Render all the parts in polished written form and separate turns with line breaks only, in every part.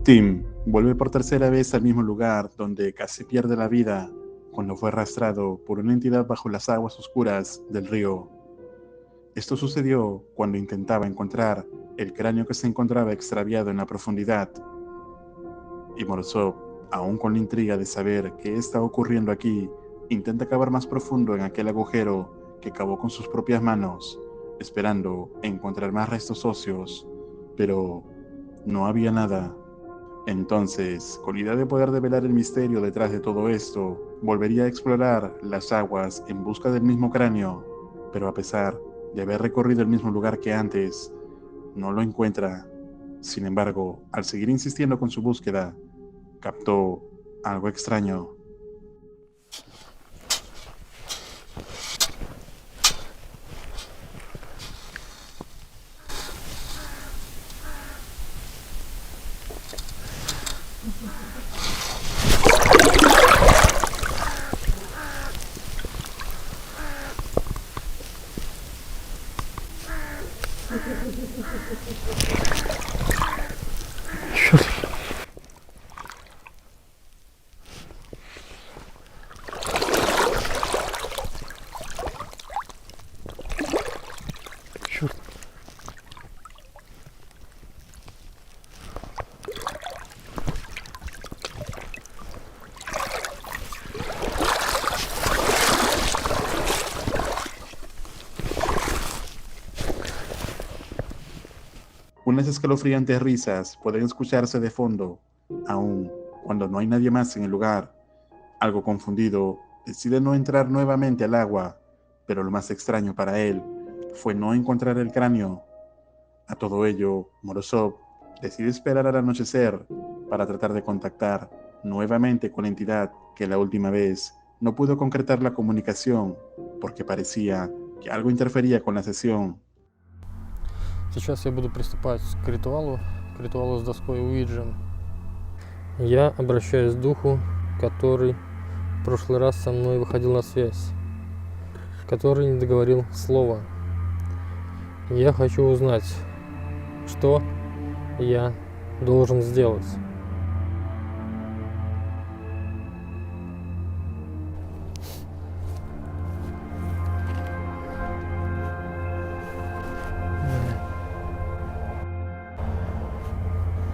Tim vuelve por tercera vez al mismo lugar donde casi pierde la vida cuando fue arrastrado por una entidad bajo las aguas oscuras del río. Esto sucedió cuando intentaba encontrar el cráneo que se encontraba extraviado en la profundidad. Y Morozov, aún con la intriga de saber qué está ocurriendo aquí, intenta cavar más profundo en aquel agujero que cavó con sus propias manos, esperando encontrar más restos óseos, pero no había nada. Entonces, con la idea de poder develar el misterio detrás de todo esto, volvería a explorar las aguas en busca del mismo cráneo, pero a pesar de haber recorrido el mismo lugar que antes, no lo encuentra. Sin embargo, al seguir insistiendo con su búsqueda, captó algo extraño.
Черт.
Unas escalofriantes risas pueden escucharse de fondo, aun cuando no hay nadie más en el lugar. Algo confundido, decide no entrar nuevamente al agua, pero lo más extraño para él fue no encontrar el cráneo. A todo ello, Morozov decide esperar al anochecer para tratar de contactar nuevamente con la entidad que la última vez no pudo concretar la comunicación porque parecía que algo interfería con la sesión.
Сейчас я буду приступать к ритуалу с доской Уиджи. Я обращаюсь к духу, который в прошлый раз со мной выходил на связь, который не договорил слова. Я хочу узнать, что я должен сделать.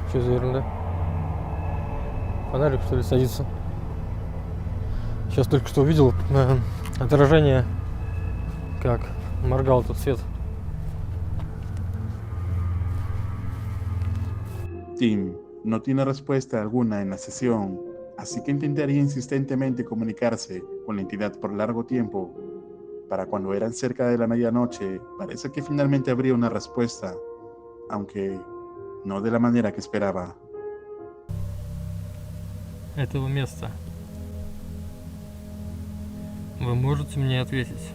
Что за ерунда? Фонарик, что ли, садится? Сейчас только что увидел отражение, как моргал этот свет.
Tim no tiene respuesta alguna en la sesión, así que intentaría insistentemente comunicarse con la entidad por largo tiempo. Para cuando eran cerca de la medianoche, parece que finalmente habría una respuesta, aunque no de la manera que esperaba.
Этого места. Вы можете мне ответить?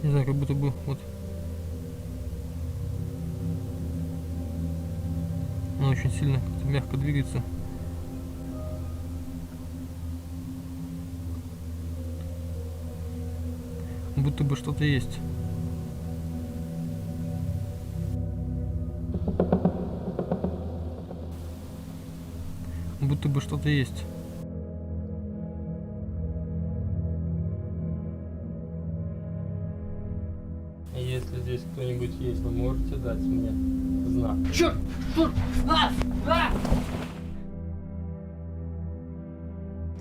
Не знаю, как будто бы вот. Она очень сильно как-то мягко двигается. Будто бы что-то есть. Будто бы что-то есть. Если здесь кто-нибудь есть, вы можете дать мне знак? Черт! Черт!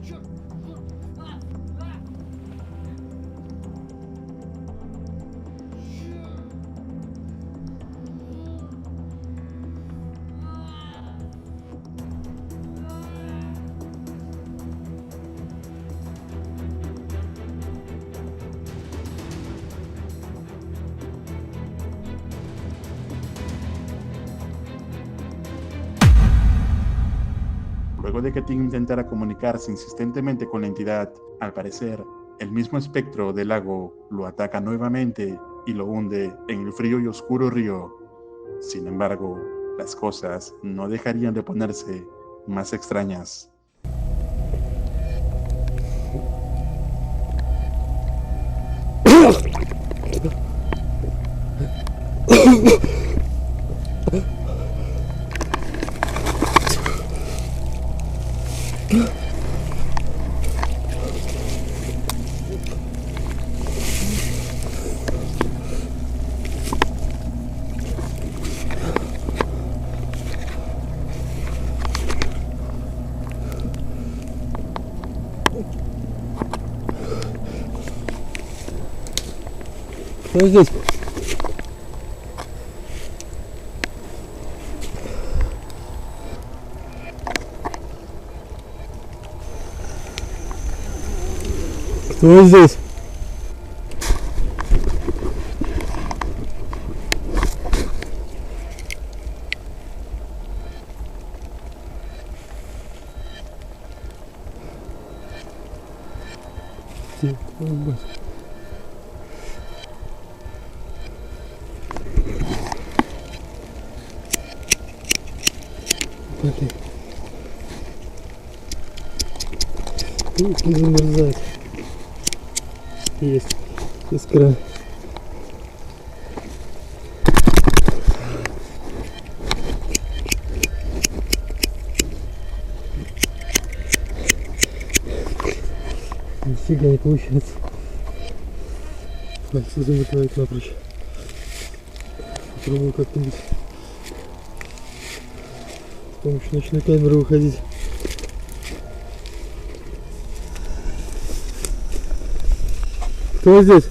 Черт!
Luego de que Tim intentara comunicarse insistentemente con la entidad, al parecer, el mismo espectro del lago lo ataca nuevamente y lo hunde en el frío y oscuro río. Sin embargo, las cosas no dejarían de ponerse más extrañas.
Кто здесь? Кто здесь? Где? Ой, бать. Блин. Ух, не замерзает. Есть искра. Нифига не получается. Пальцы замыкают напрочь. Попробую как-нибудь с помощью ночной камеры выходить. Кто здесь?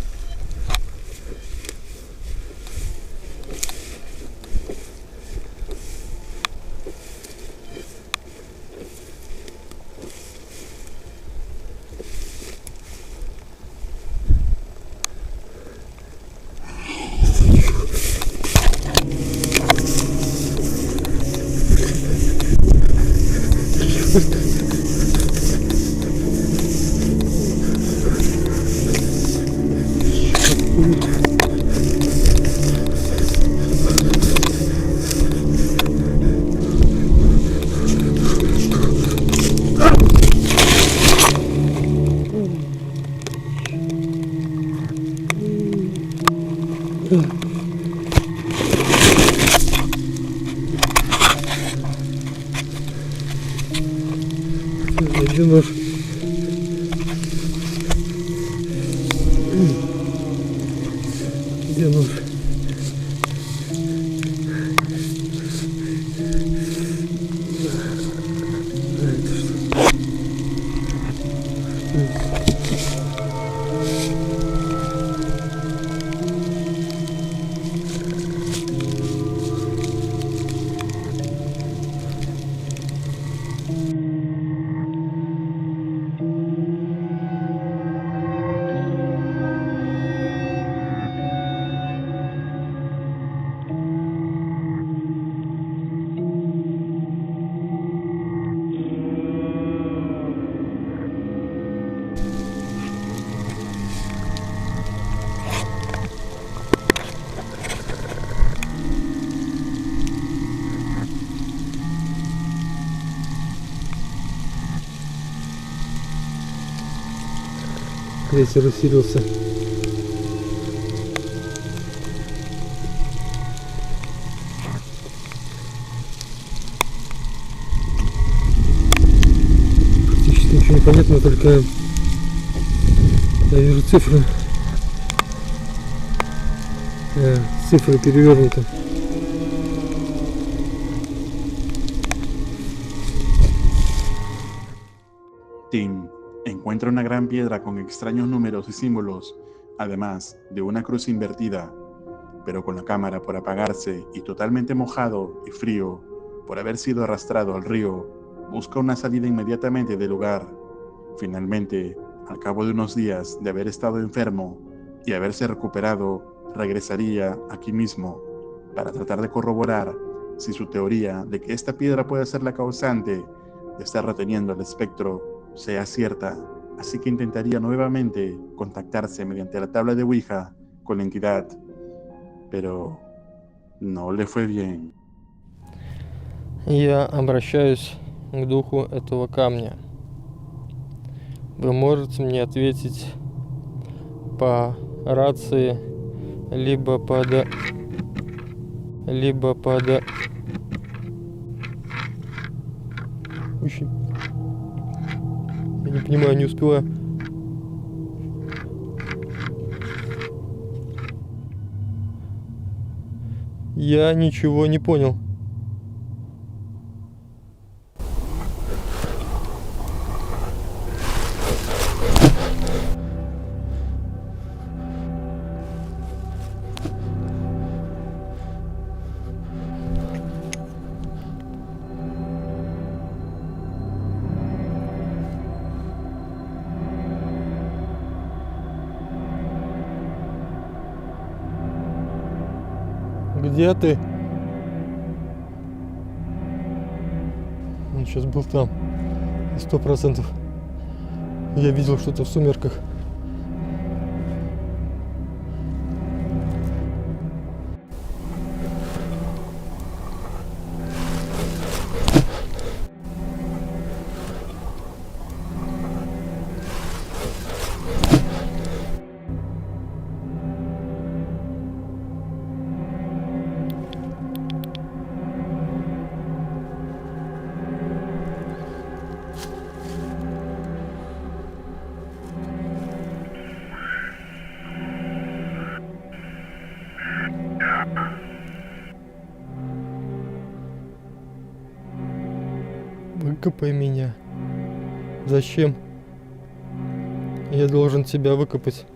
Где нож? Где нож? Ветер усилился. Практически ничего не понятно, только я вижу цифры. Цифры перевернуты.
Tim encuentra una gran piedra con extraños números y símbolos, además de una cruz invertida, pero con la cámara por apagarse y totalmente mojado y frío por haber sido arrastrado al río, busca una salida inmediatamente del lugar. Finalmente, al cabo de unos días de haber estado enfermo y haberse recuperado, regresaría aquí mismo para tratar de corroborar si su teoría de que esta piedra puede ser la causante de estar reteniendo al espectro sea cierta, así que intentaría nuevamente contactarse mediante la tabla de Ouija con la entidad, pero no le fue bien.
Я обращаюсь к духу этого камня. Вы можете мне ответить по рации, либо под... Очень... Я не понимаю, не успеваю. Я ничего не понял. Где ты? Он сейчас был там. 100%. Я видел что-то в сумерках. Выкопай меня. Зачем? Я должен тебя выкопать.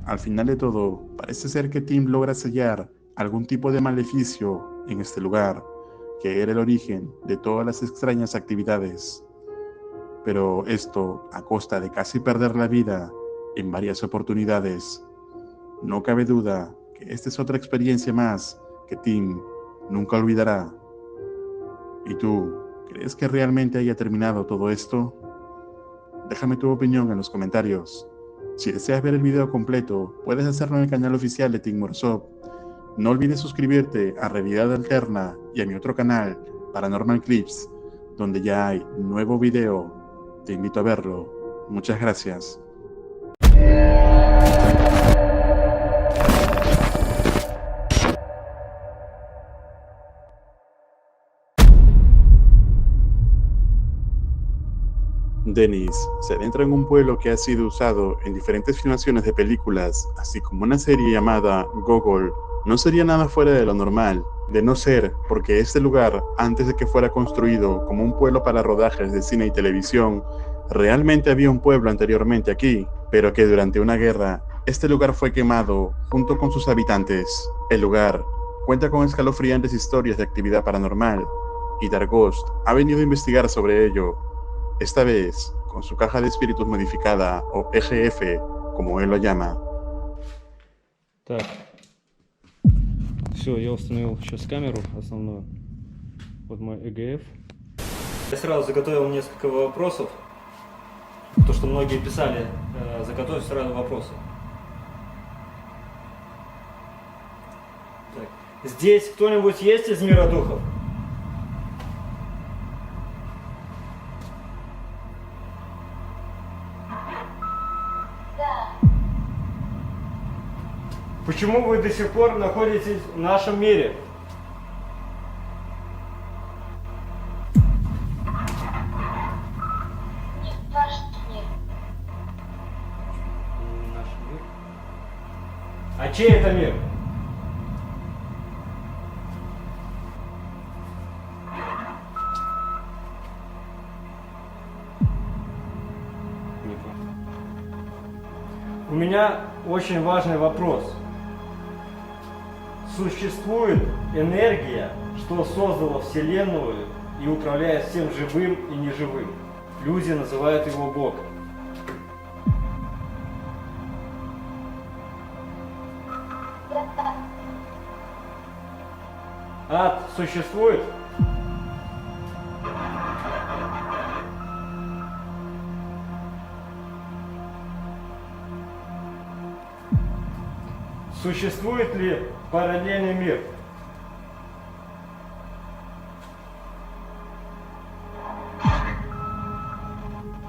Al final de todo, parece ser que Tim logra sellar algún tipo de maleficio en este lugar, que era el origen de todas las extrañas actividades. Pero esto a costa de casi perder la vida en varias oportunidades. No cabe duda que esta es otra experiencia más que Tim nunca olvidará. ¿Y tú, crees que realmente haya terminado todo esto? Déjame tu opinión en los comentarios. Si deseas ver el video completo, puedes hacerlo en el canal oficial de Team Workshop. No olvides suscribirte a Realidad Alterna y a mi otro canal, Paranormal Clips, donde ya hay nuevo video. Te invito a verlo. Muchas gracias. Dennis se adentra en un pueblo que ha sido usado en diferentes filmaciones de películas, así como una serie llamada Gogol. No sería nada fuera de lo normal, de no ser porque este lugar, antes de que fuera construido como un pueblo para rodajes de cine y televisión, realmente había un pueblo anteriormente aquí, pero que durante una guerra, este lugar fue quemado junto con sus habitantes. El lugar cuenta con escalofriantes historias de actividad paranormal, y Darghost ha venido a investigar sobre ello. Esta vez, con su caja de espíritus modificada, o EGF, como él lo llama.
Так, все, я установил сейчас камеру основную. Вот мой EGF. Я сразу заготовил несколько вопросов. То, что многие писали, заготовив сразу вопросы. Так. Здесь кто-нибудь есть из мира духов? Почему вы до сих пор находитесь в нашем мире? Чей это мир? Не понял. У меня очень важный вопрос. Существует энергия, что создала Вселенную и управляет всем живым и неживым. Люди называют его Бог. Ад существует? Существует ли параллельный мир?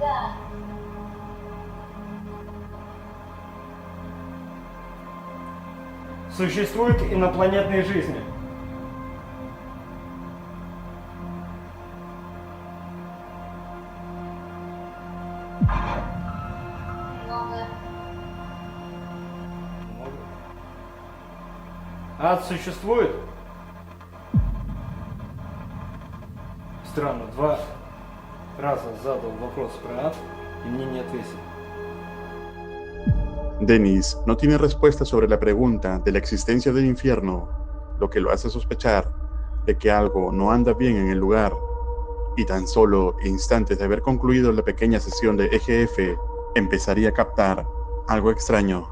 Да.
Существуют инопланетные жизни?
Много.
Ад существует? Странно, 2 раза задал вопрос про ад y мне не ответил.
Dennis no tiene respuesta sobre la pregunta de la existencia del infierno, lo que lo hace sospechar de que algo no anda bien en el lugar, y tan solo instantes de haber concluido la pequeña sesión de EGF, empezaría a captar algo extraño.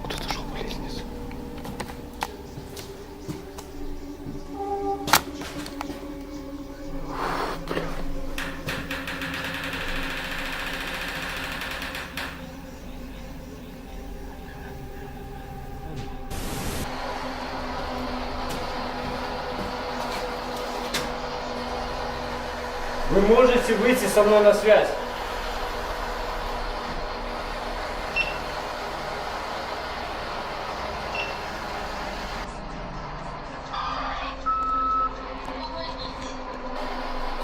Кто-то шел по лестнице.
Вы можете выйти со мной на связь?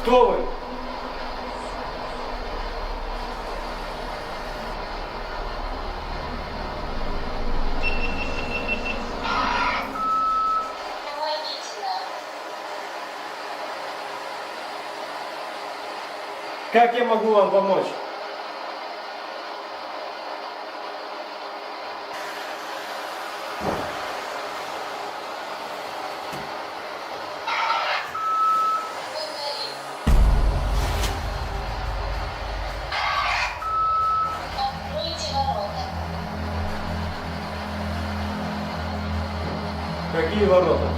Кто вы?
Помогите нам.
Как я могу вам помочь?
Откройте ворота.
Какие ворота?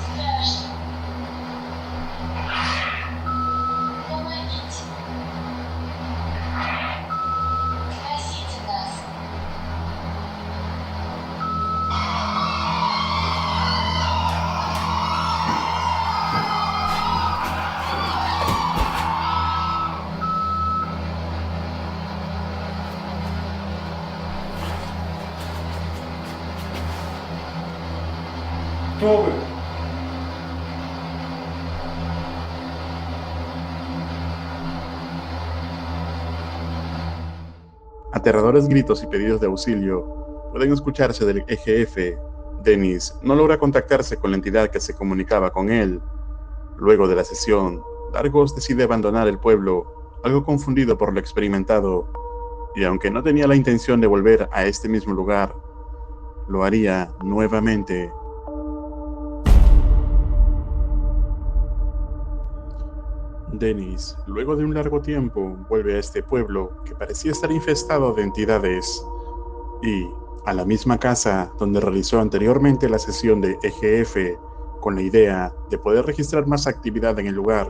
Страшно. Помогите. Спасите нас.
Кто вы?
Aterradores gritos y pedidos de auxilio pueden escucharse del EGF. Dennis no logra contactarse con la entidad que se comunicaba con él. Luego de la sesión, Dargos decide abandonar el pueblo, algo confundido por lo experimentado, y aunque no tenía la intención de volver a este mismo lugar, lo haría nuevamente. Dennis, luego de un largo tiempo, vuelve a este pueblo que parecía estar infestado de entidades y a la misma casa donde realizó anteriormente la sesión de EGF con la idea de poder registrar más actividad en el lugar.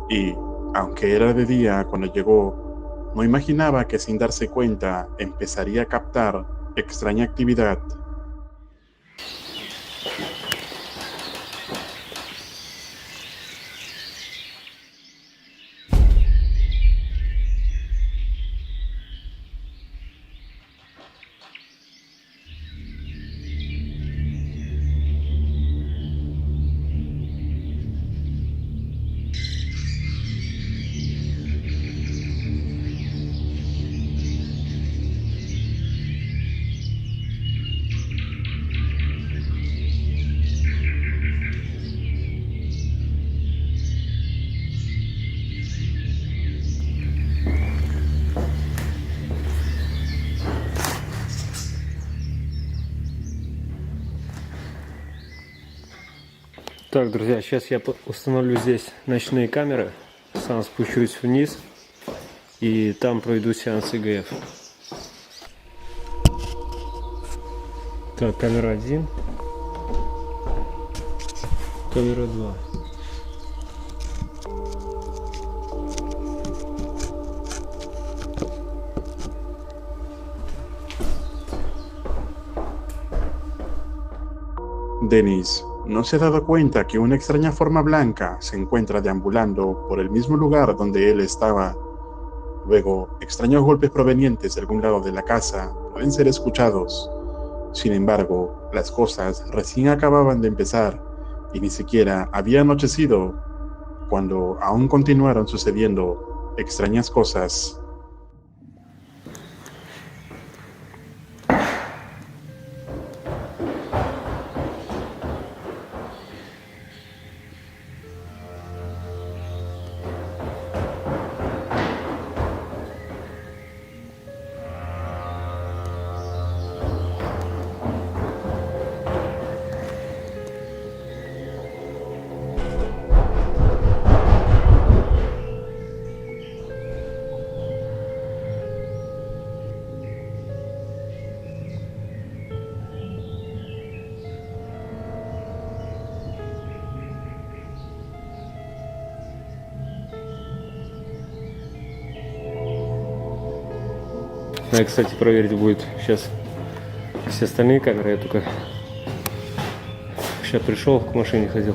Y, aunque era de día cuando llegó, no imaginaba que sin darse cuenta empezaría a captar extraña actividad.
Так, друзья, сейчас я установлю здесь ночные камеры, сам спущусь вниз и там пройду сеанс ИГФ. Так, камера 1, камера 2.
Dennis no se ha dado cuenta que una extraña forma blanca se encuentra deambulando por el mismo lugar donde él estaba. Luego, extraños golpes provenientes de algún lado de la casa pueden ser escuchados. Sin embargo, las cosas recién acababan de empezar y ni siquiera había anochecido cuando aún continuaron sucediendo extrañas cosas.
Надо, кстати, проверить будет сейчас все остальные камеры. Я только сейчас пришел, к машине ходил.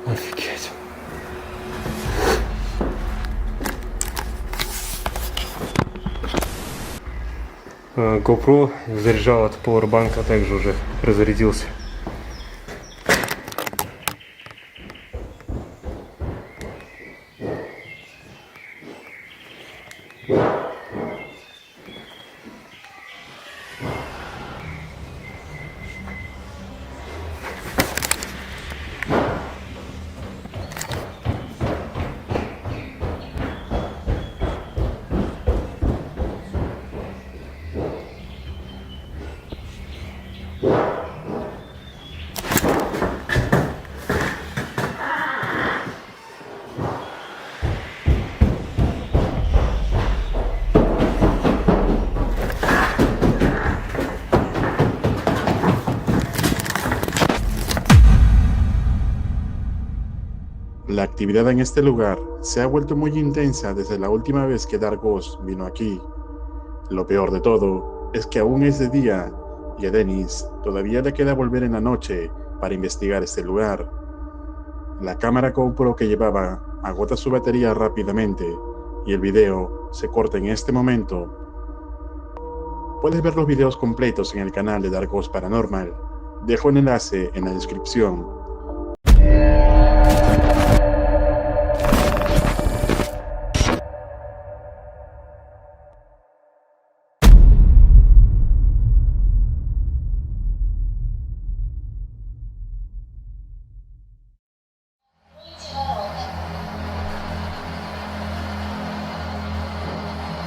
Офигеть. GoPro заряжал от пауэрбанка, также уже разрядился.
La actividad en este lugar se ha vuelto muy intensa desde la última vez que Dark Ghost vino aquí. Lo peor de todo es que aún es de día y a Dennis todavía le queda volver en la noche para investigar este lugar. La cámara GoPro que llevaba agota su batería rápidamente y el video se corta en este momento. Puedes ver los videos completos en el canal de Dark Ghost Paranormal. Dejo un enlace en la descripción.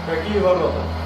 Какие ворота?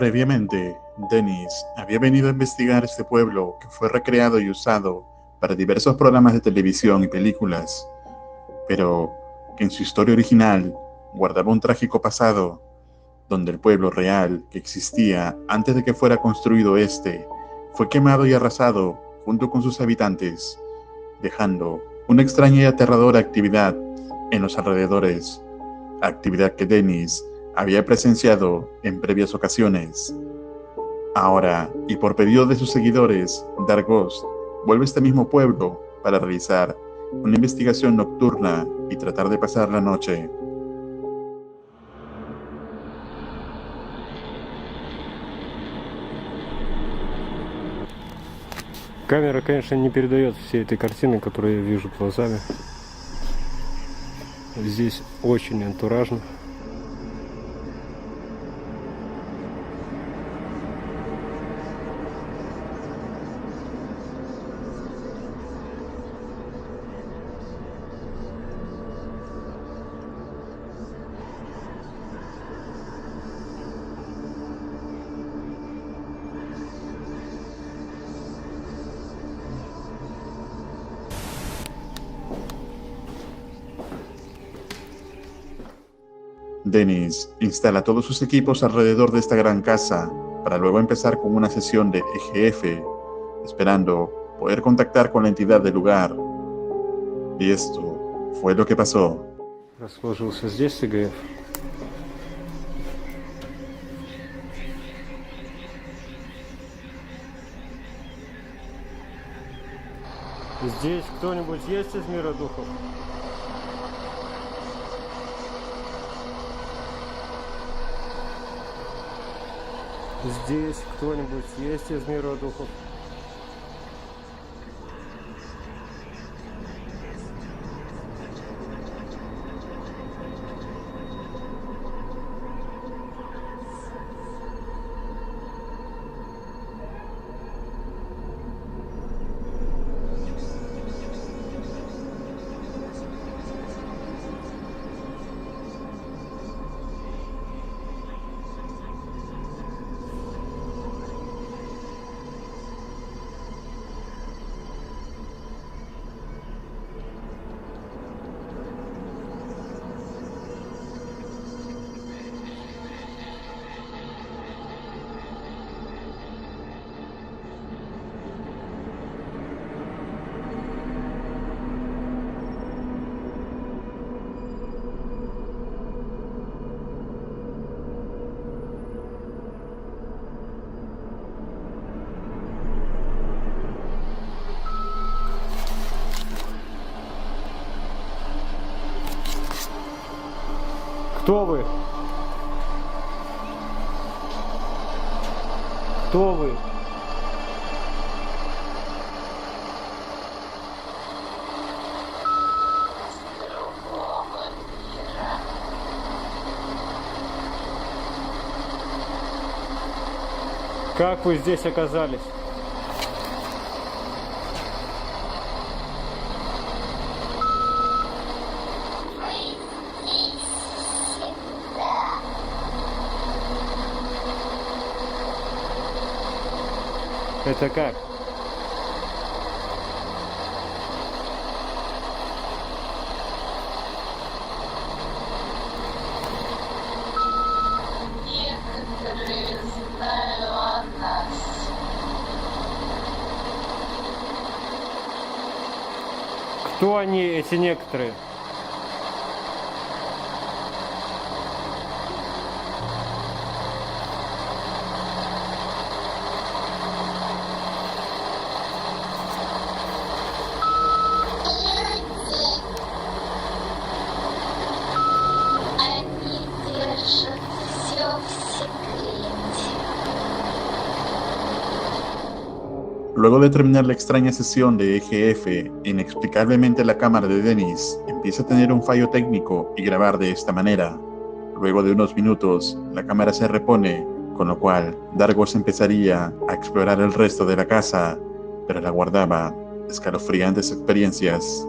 Previamente, Dennis había venido a investigar este pueblo que fue recreado y usado para diversos programas de televisión y películas, pero que en su historia original guardaba un trágico pasado, donde el pueblo real que existía antes de que fuera construido fue quemado y arrasado junto con sus habitantes, dejando una extraña y aterradora actividad en los alrededores, actividad que Dennis había presenciado en previas ocasiones. Ahora, y por pedido de sus seguidores, Dark Ghost vuelve a este mismo pueblo para realizar una investigación nocturna y tratar de pasar la noche.
Камера, конечно, не передает всей этой картины, которую я вижу глазами. Здесь очень антуражно.
Dennis instala todos sus equipos alrededor de esta gran casa para luego empezar con una sesión de EGF, esperando poder contactar con la entidad del lugar. Y esto fue lo que pasó.
Расположился здесь ЭГФ. Здесь кто-нибудь есть из мира духов? Здесь кто-нибудь есть из мира духов? Кто вы? Кто вы? Как вы здесь оказались? Это как?
Некоторые знаю о нас.
Кто они, эти некоторые?
Они держат все в секрете.
Luego de terminar la extraña sesión de EGF, inexplicablemente la cámara de Dennis empieza a tener un fallo técnico y grabar de esta manera. Luego de unos minutos, la cámara se repone, con lo cual Dargos empezaría a explorar el resto de la casa, pero le aguardaba escalofriantes experiencias.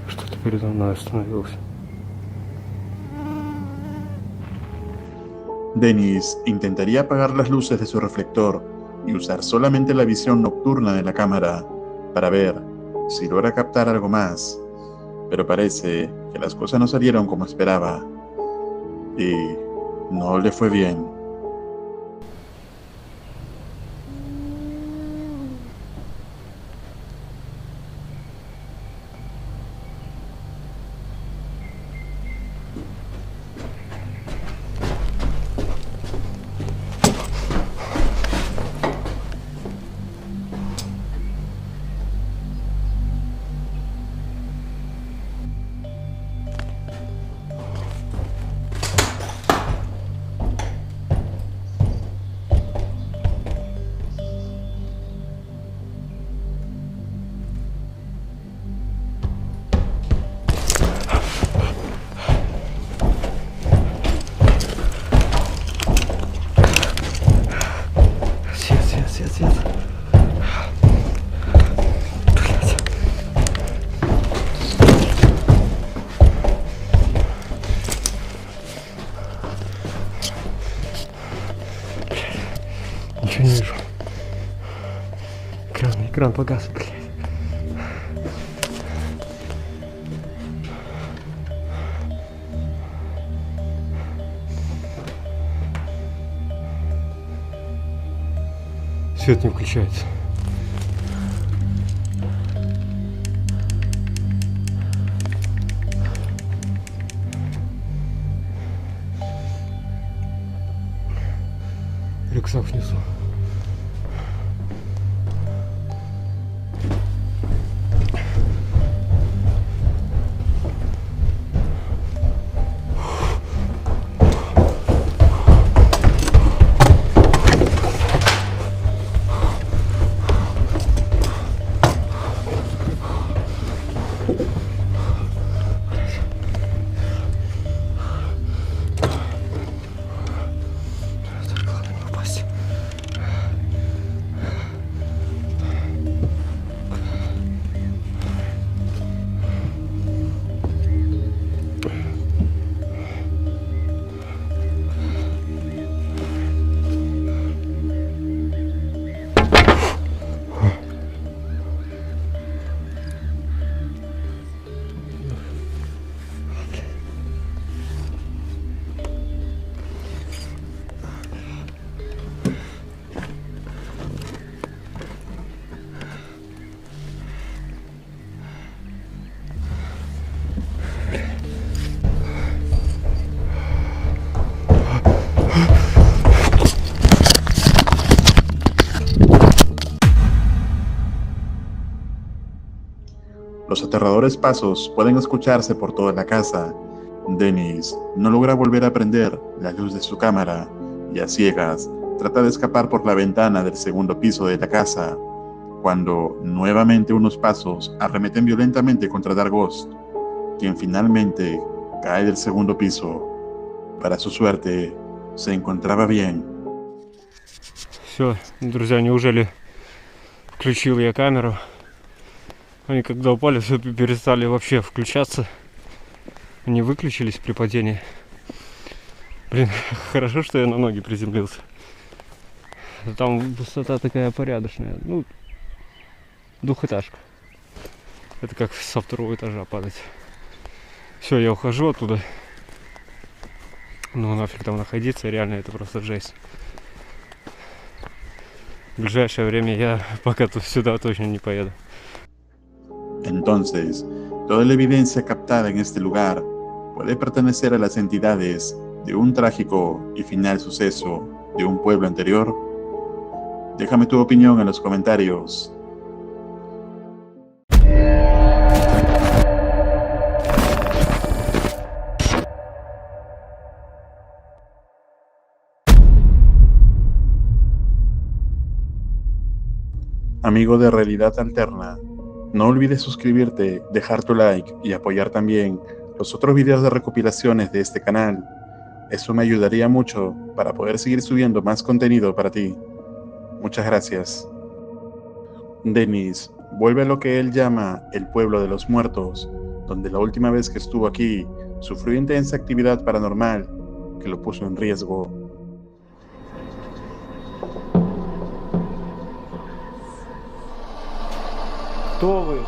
Что-то передо мной остановился.
Dennis intentaría apagar las luces de su reflector y usar solamente la visión nocturna de la cámara para ver si logra captar algo más, pero parece que las cosas no salieron como esperaba y no le fue bien.
Свет. Ничего не вижу. Экран погас, блядь. Свет не включается. рюкзак внизу. Главное не упасть.
Los aterradores pasos pueden escucharse por toda la casa. Dennis no logra volver a prender la luz de su cámara y a ciegas trata de escapar por la ventana del segundo piso de la casa, cuando nuevamente unos pasos arremeten violentamente contra Dargost, quien finalmente cae del segundo piso. Para su suerte, se encontraba bien.
Все, друзья, неужели включил я камеру? Они когда упали, все перестали вообще включаться. Они выключились при падении. Блин, хорошо, что я на ноги приземлился. Там высота такая порядочная. Ну, двухэтажка. Это как со второго этажа падать. Все, я ухожу оттуда. Ну нафиг там находиться, реально это просто жесть. В ближайшее время я пока тут сюда точно не поеду.
Entonces, toda la evidencia captada en este lugar puede pertenecer a las entidades de un trágico y final suceso de un pueblo anterior. Déjame tu opinión en los comentarios. Amigo de Realidad Alterna, no olvides suscribirte, dejar tu like y apoyar también los otros videos de recopilaciones de este canal. Eso me ayudaría mucho para poder seguir subiendo más contenido para ti. Muchas gracias. Dennis vuelve a lo que él llama el pueblo de los muertos, donde la última vez que estuvo aquí sufrió intensa actividad paranormal que lo puso en riesgo.
Кто вы?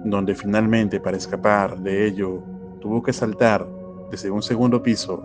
Donde finalmente, para escapar de ello, tuvo que saltar desde un segundo piso.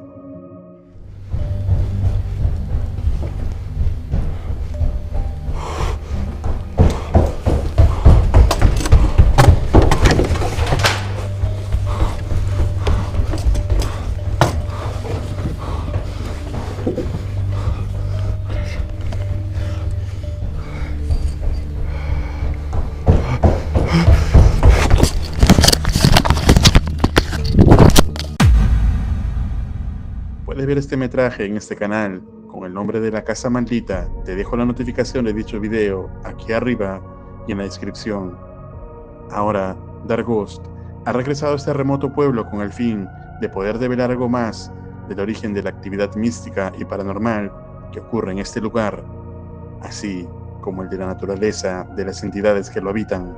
Puedes ver este metraje en este canal con el nombre de La Casa Maldita. Te dejo la notificación de dicho video aquí arriba y en la descripción. Ahora, Dargost ha regresado a este remoto pueblo con el fin de poder develar algo más del origen de la actividad mística y paranormal que ocurre en este lugar, así como el de la naturaleza de las entidades que lo habitan.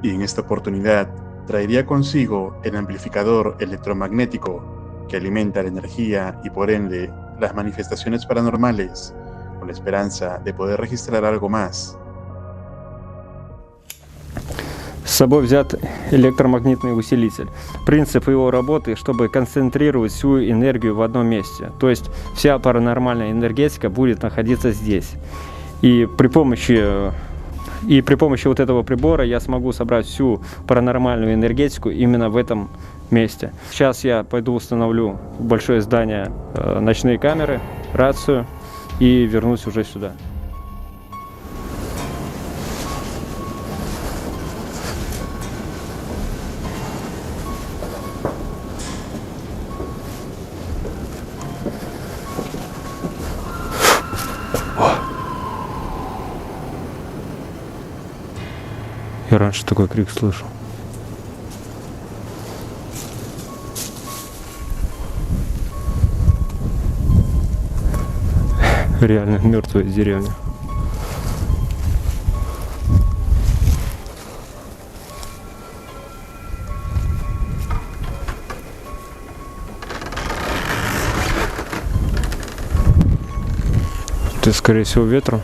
Y en esta oportunidad traería consigo el amplificador electromagnético que alimenta la energía y por ende las manifestaciones paranormales, con la esperanza de poder registrar algo más.
С собой взят электромагнитный усилитель. Принцип его работы, чтобы концентрировать всю энергию в одном месте. То есть вся паранормальная энергетика будет находиться здесь. И при помощи вот этого прибора я смогу собрать всю паранормальную энергетику именно в этом месте. Сейчас я пойду установлю в большое здание ночные камеры, рацию и вернусь уже сюда. Я раньше такой крик слышал. Реально мертвая деревня. Это, скорее всего, ветром.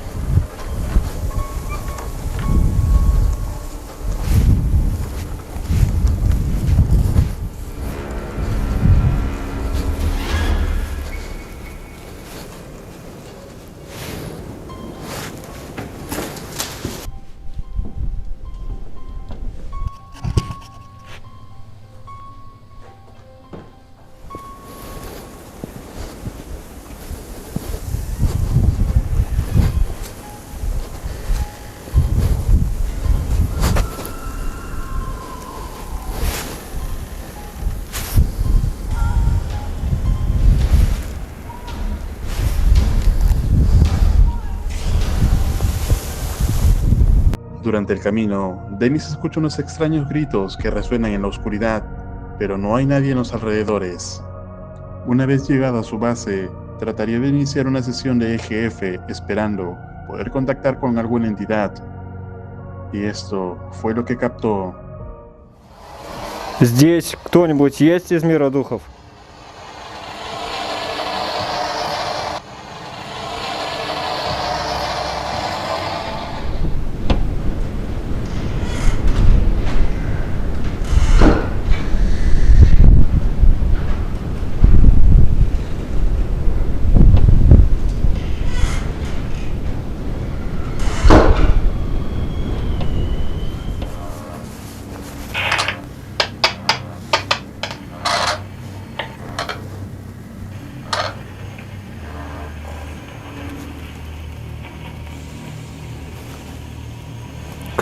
Durante el camino, Dennis escucha unos extraños gritos que resuenan en la oscuridad, pero no hay nadie en los alrededores. Una vez llegado a su base, trataría de iniciar una sesión de EGF esperando poder contactar con alguna entidad. Y esto fue lo que captó.
Здесь кто-нибудь есть из мира духов?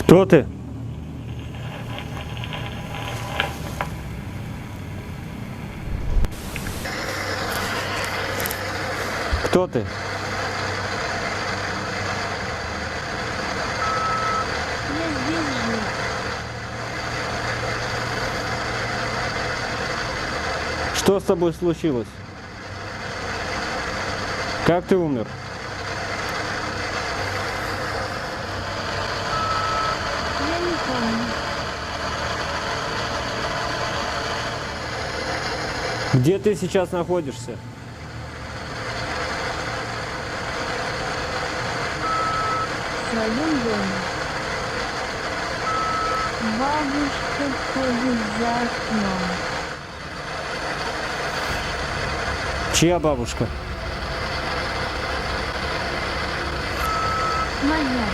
Кто ты? Кто ты?
Я здесь живу.
Что с тобой случилось? Как ты умер?
Я не помню.
Где ты сейчас находишься?
В своем доме. Бабушка ходит за окном.
Чья бабушка?
Моя.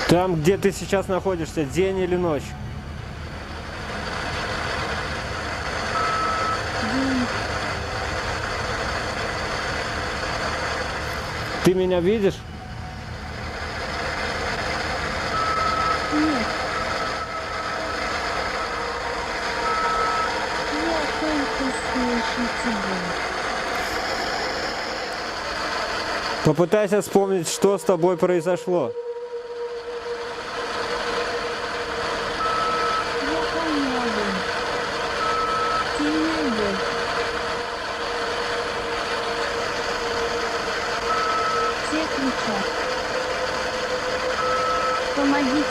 Там, где ты сейчас находишься, день или ночь?
День.
Ты меня видишь?
Нет. Я только слышу тебя.
Попытайся вспомнить, что с тобой произошло.
Я помогу. Ты не идешь.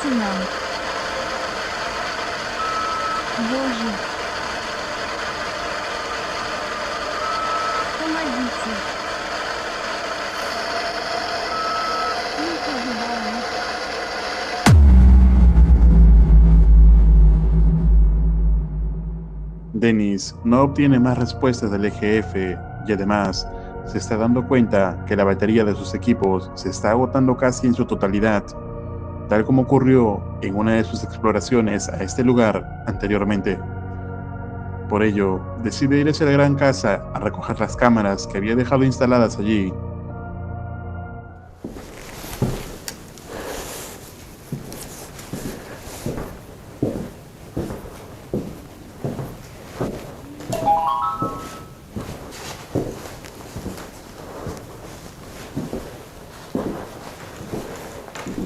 нам. Боже. Помогите. Мы погибаем.
Dennis no obtiene más respuestas del EGF y además se está dando cuenta que la batería de sus equipos se está agotando casi en su totalidad, tal como ocurrió en una de sus exploraciones a este lugar anteriormente. Por ello, decide ir hacia la gran casa a recoger las cámaras que había dejado instaladas allí.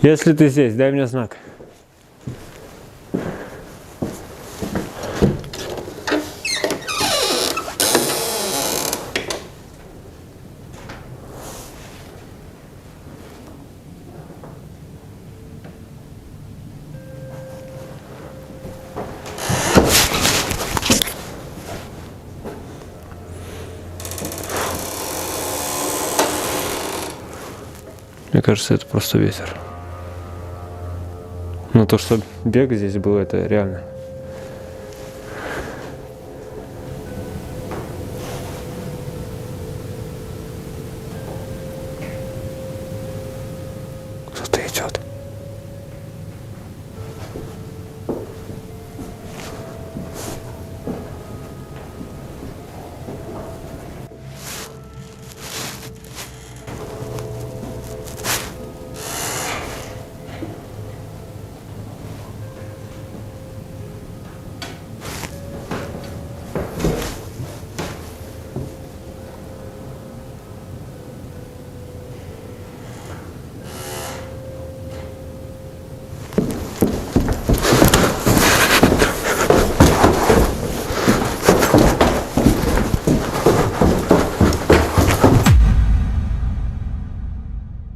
Если ты здесь, дай мне знак. Мне кажется, это просто ветер. Но то, что бег здесь был, это реально. Кто-то идет.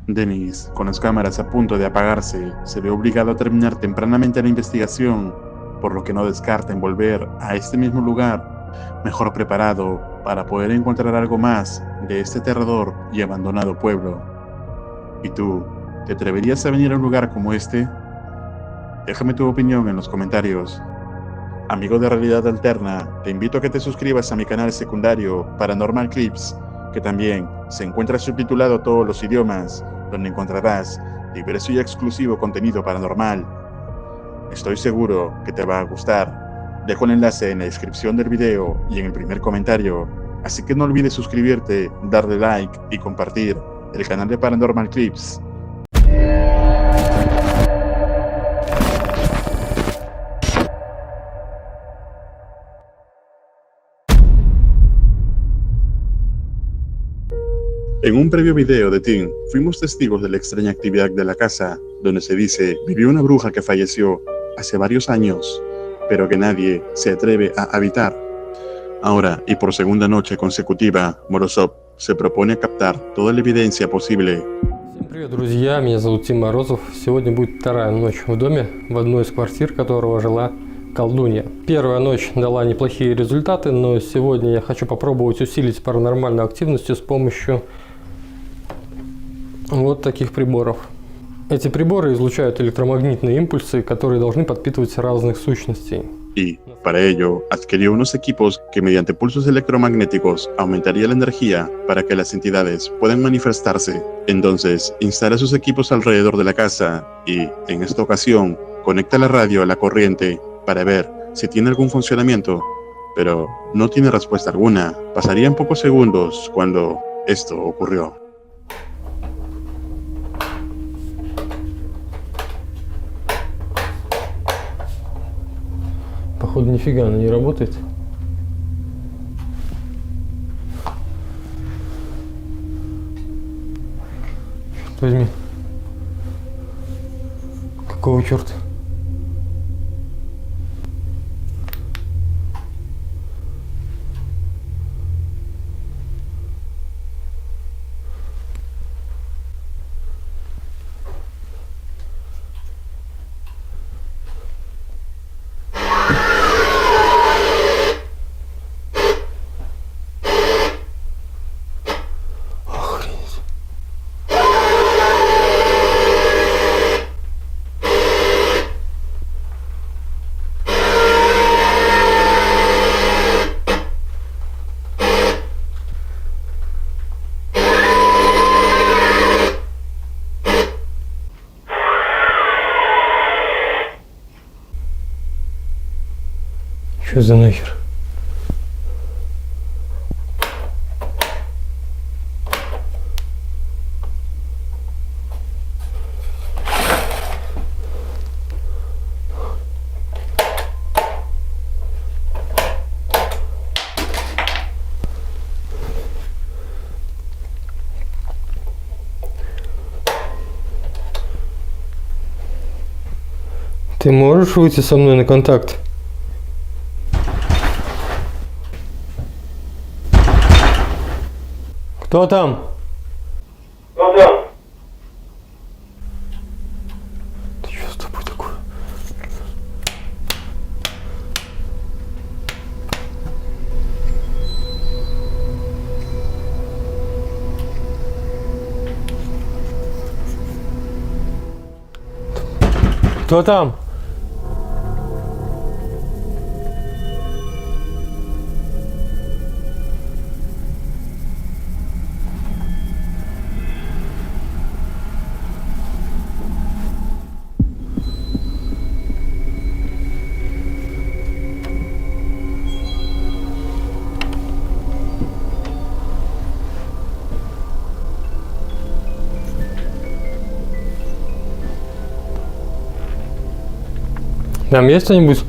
Dennis, con las cámaras a punto de apagarse, se ve obligado a terminar tempranamente la investigación, por lo que no descarta en volver a este mismo lugar, mejor preparado para poder encontrar algo más de este aterrador y abandonado pueblo. ¿Y tú, te atreverías a venir a un lugar como este? Déjame tu opinión en los comentarios. Amigo de Realidad Alterna, te invito a que te suscribas a mi canal secundario Paranormal Clips, que también se encuentra subtitulado a todos los idiomas, donde encontrarás diverso y exclusivo contenido paranormal. Estoy seguro que te va a gustar. Dejo el enlace en la descripción del video y en el primer comentario, así que no olvides suscribirte, darle like y compartir el canal de Paranormal Clips. En un previo video de Tim, fuimos testigos de la extraña actividad de la casa, donde se dice vivió una bruja que falleció hace varios años, pero que nadie se atreve a habitar. Ahora, y por segunda noche consecutiva, Morozov se propone captar toda la evidencia posible.
Всем привет, друзья! Меня зовут Тим Морозов. Сегодня будет вторая ночь в доме, в одной из квартир которого жила колдунья. Первая ночь дала неплохие результаты, но сегодня я хочу попробовать усилить паранормальную активность с помощью вот таких приборов. Эти приборы излучают электромагнитные импульсы, которые должны подпитывать разных сущностей.
Y, para ello, adquirió unos equipos que mediante pulsos electromagnéticos aumentaría la energía para que las entidades puedan manifestarse. Entonces, instala sus equipos alrededor de la casa y, en esta ocasión, conecta la radio a la corriente para ver si tiene algún funcionamiento, pero no tiene respuesta alguna. Pasarían pocos segundos cuando esto ocurrió.
Походу, нифига она не работает. Черт возьми. Какого черта? Что за нахер? Ты можешь выйти со мной на контакт? Кто там?
Кто там?
Ты что с тобой такое? Кто там? Там есть кто-нибудь?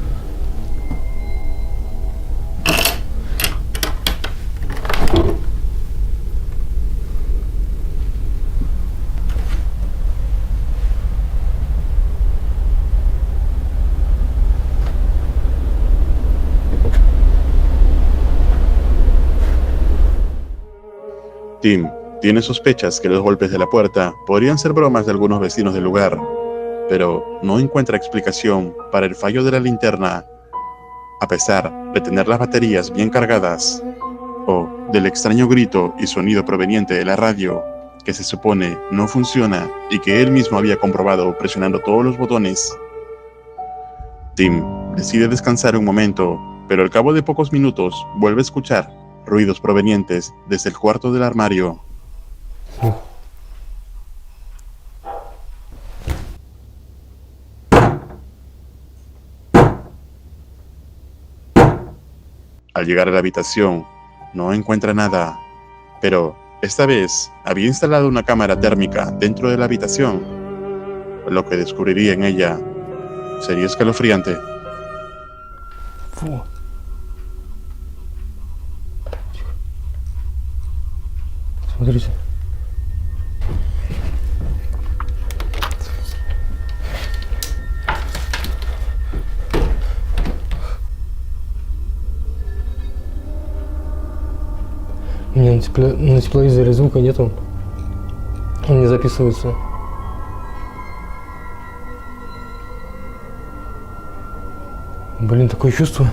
Tim tiene sospechas que los golpes de la puerta podrían ser bromas de algunos vecinos del lugar, pero no encuentra explicación para el fallo de la linterna, a pesar de tener las baterías bien cargadas, o del extraño grito y sonido proveniente de la radio, que se supone no funciona y que él mismo había comprobado presionando todos los botones. Tim decide descansar un momento, pero al cabo de pocos minutos vuelve a escuchar ruidos provenientes desde el cuarto del armario. Al llegar a la habitación, no encuentra nada, pero esta vez había instalado una cámara térmica dentro de la habitación. Lo que descubriría en ella sería escalofriante.
Фу. Смотрите. У меня на тепловизоре звука нету. Он не записывается. Блин, такое чувство.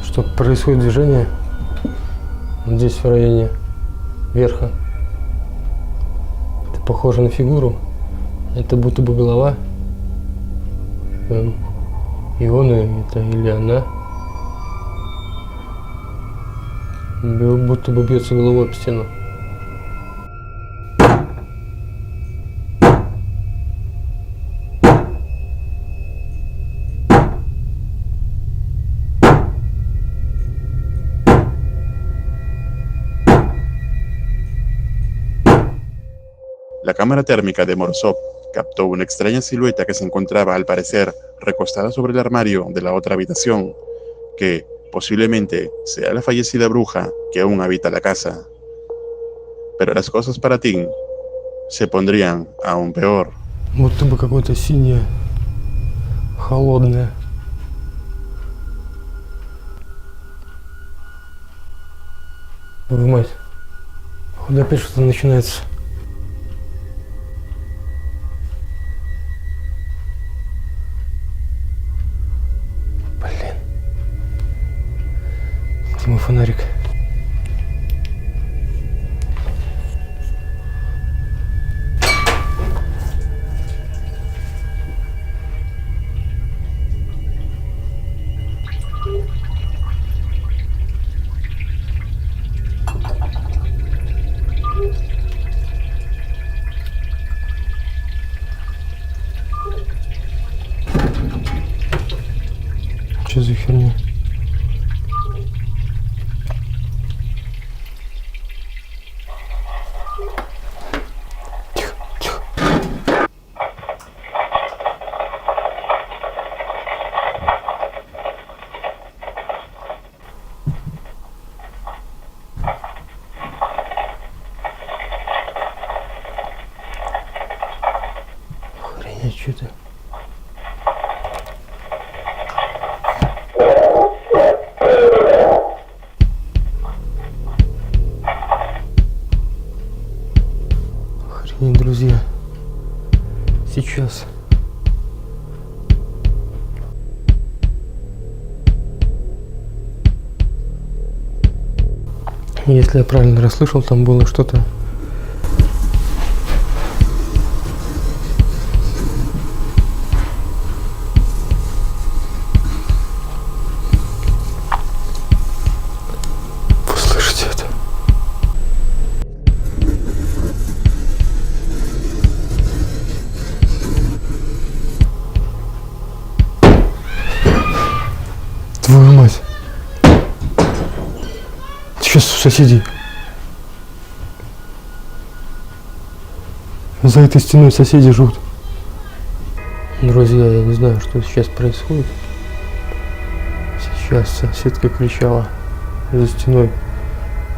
Что происходит движение здесь в районе верха. Это похоже на фигуру. Это будто бы голова. И он это или она. Будто бы бьется головой об стену.
La cámara térmica de Morozov captó una extraña silueta que se encontraba, al parecer, recostada sobre el armario de la otra habitación, que posiblemente sea la fallecida bruja que aún habita la casa. Pero las cosas para Tim se pondrían aún peor.
Будто бы какое-то синее, холодное. Ой, мать. Походу опять что-то начинается. Блин. Где мой фонарик? что за херня? Тихо, тихо. Охренеть, что это? Охренеть, друзья. Сейчас. Если я правильно расслышал, там было что-то. Вы слышите это? Твою мать. Сейчас у соседей. За этой стеной соседи живут. Друзья, я не знаю, что сейчас происходит. Сейчас соседка кричала за стеной.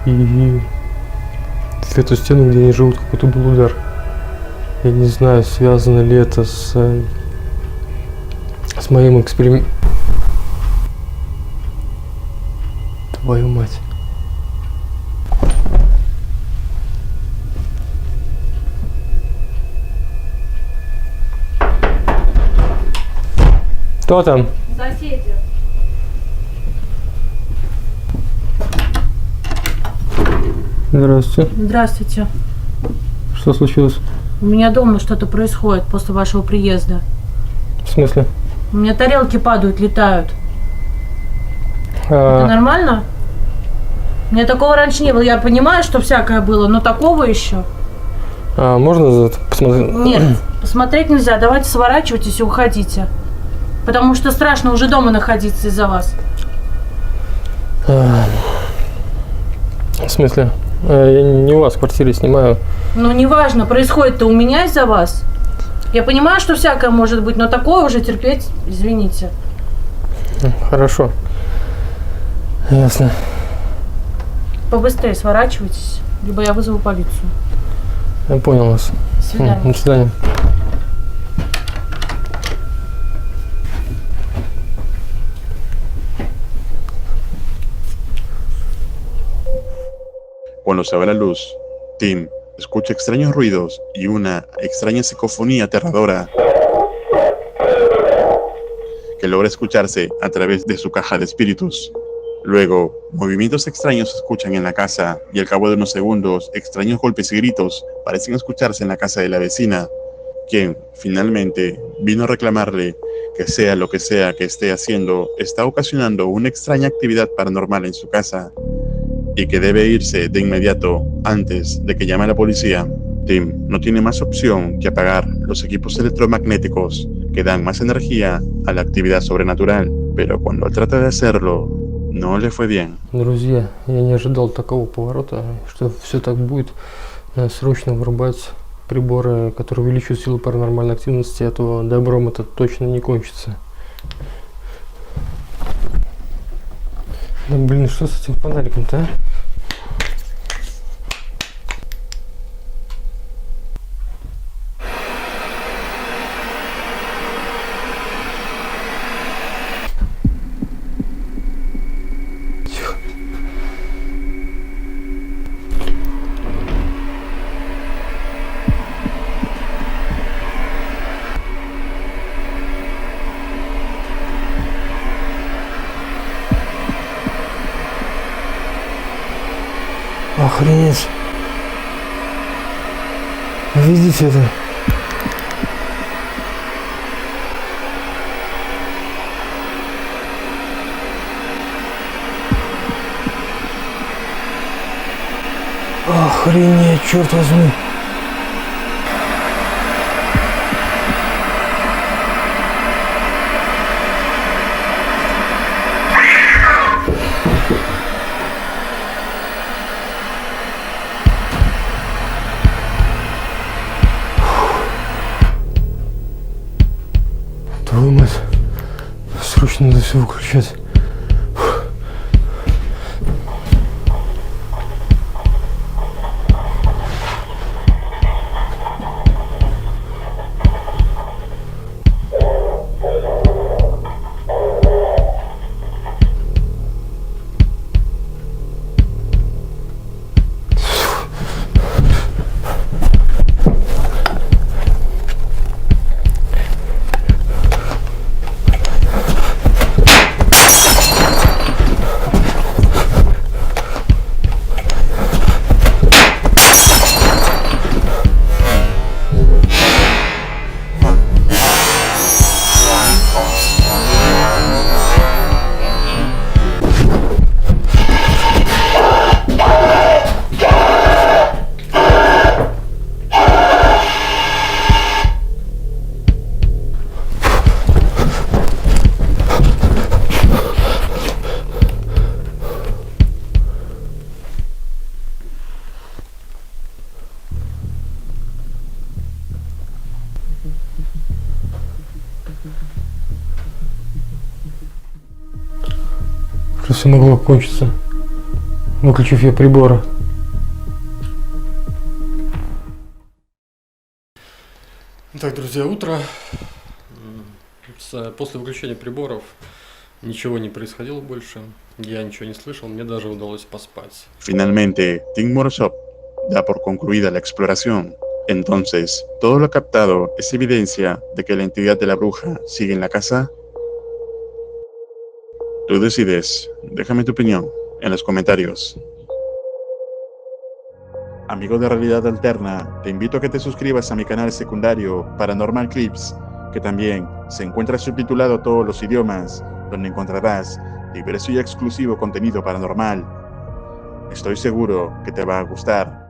И в эту стену, где они живут, какой-то был удар. Я не знаю, связано ли это с моим экспериментом. Твою мать. Кто там?
Соседи.
Здравствуйте.
Здравствуйте.
Что случилось?
У меня дома что-то происходит после вашего приезда.
В смысле?
У меня тарелки падают, летают. Это нормально? У меня такого раньше не было. Я понимаю, что всякое было, но такого еще.
Можно посмотреть?
Нет, посмотреть нельзя. Давайте сворачивайтесь и уходите. Потому что страшно уже дома находиться из-за вас.
В смысле? Я не у вас в квартире снимаю.
Ну, неважно, происходит-то у меня из-за вас. Я понимаю, что всякое может быть, но такое уже терпеть, извините.
Хорошо. Ясно.
Побыстрее сворачивайтесь, либо я вызову полицию.
Я понял вас.
До свидания.
До свидания.
Cuando se va la luz, Tim escucha extraños ruidos y una extraña psicofonía aterradora que logra escucharse a través de su caja de espíritus. Luego, movimientos extraños se escuchan en la casa y al cabo de unos segundos, extraños golpes y gritos parecen escucharse en la casa de la vecina, quien finalmente vino a reclamarle que sea lo que sea que esté haciendo, está ocasionando una extraña actividad paranormal en su casa y que debe irse de inmediato antes de que llame a la policía. Tim no tiene más opción que apagar los equipos electromagnéticos que dan más energía a la actividad sobrenatural, pero cuando trata de hacerlo, no le fue bien.
Друзья, я не ожидал такого поворота, что все так будет. Надо срочно вырубать приборы, которые увеличивают силу паранормальной активности, а то добром это точно не кончится. Да блин, что с этим фонариком-то, а? Тихо. Охренеть. Видите это? Охренеть, черт возьми. Твою мать. Срочно надо все выключать. Что все могло кончиться, выключив я приборы. Так, друзья, утро. После выключения приборов ничего не происходило больше. Я ничего не слышал, мне даже удалось поспать.
Finalmente, Team Morozov da por concluida la exploración. Entonces, ¿todo lo captado es evidencia de que la entidad de la bruja sigue en la casa? Tú decides. Déjame tu opinión en los comentarios. Amigo de Realidad Alterna, te invito a que te suscribas a mi canal secundario Paranormal Clips, que también se encuentra subtitulado a todos los idiomas, donde encontrarás diverso y exclusivo contenido paranormal. Estoy seguro que te va a gustar.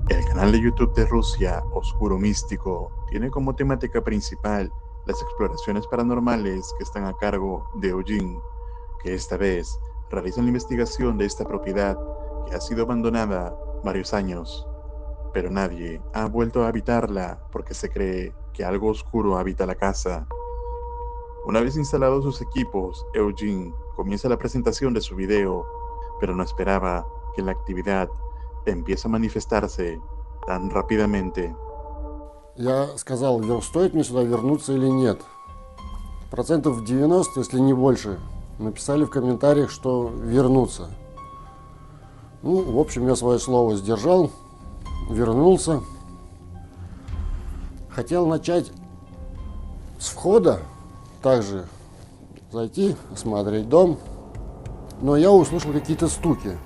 El canal de YouTube de Rusia, Oscuro Místico, tiene como temática principal las exploraciones paranormales que están a cargo de Eugene, que esta vez realiza la investigación de esta propiedad que ha sido abandonada varios años, pero nadie ha vuelto a habitarla porque se cree que algo oscuro habita la casa. Una vez instalados sus equipos, Eugene comienza la presentación de su video, pero no esperaba que la actividad empiece a manifestarse tan rápidamente.
Я сказал, стоит мне сюда вернуться или нет. Процентов 90, если не больше, написали в комментариях, что вернуться. Ну, в общем, я свое слово сдержал, вернулся. Хотел начать с входа, также зайти, осмотреть дом, но я услышал какие-то стуки.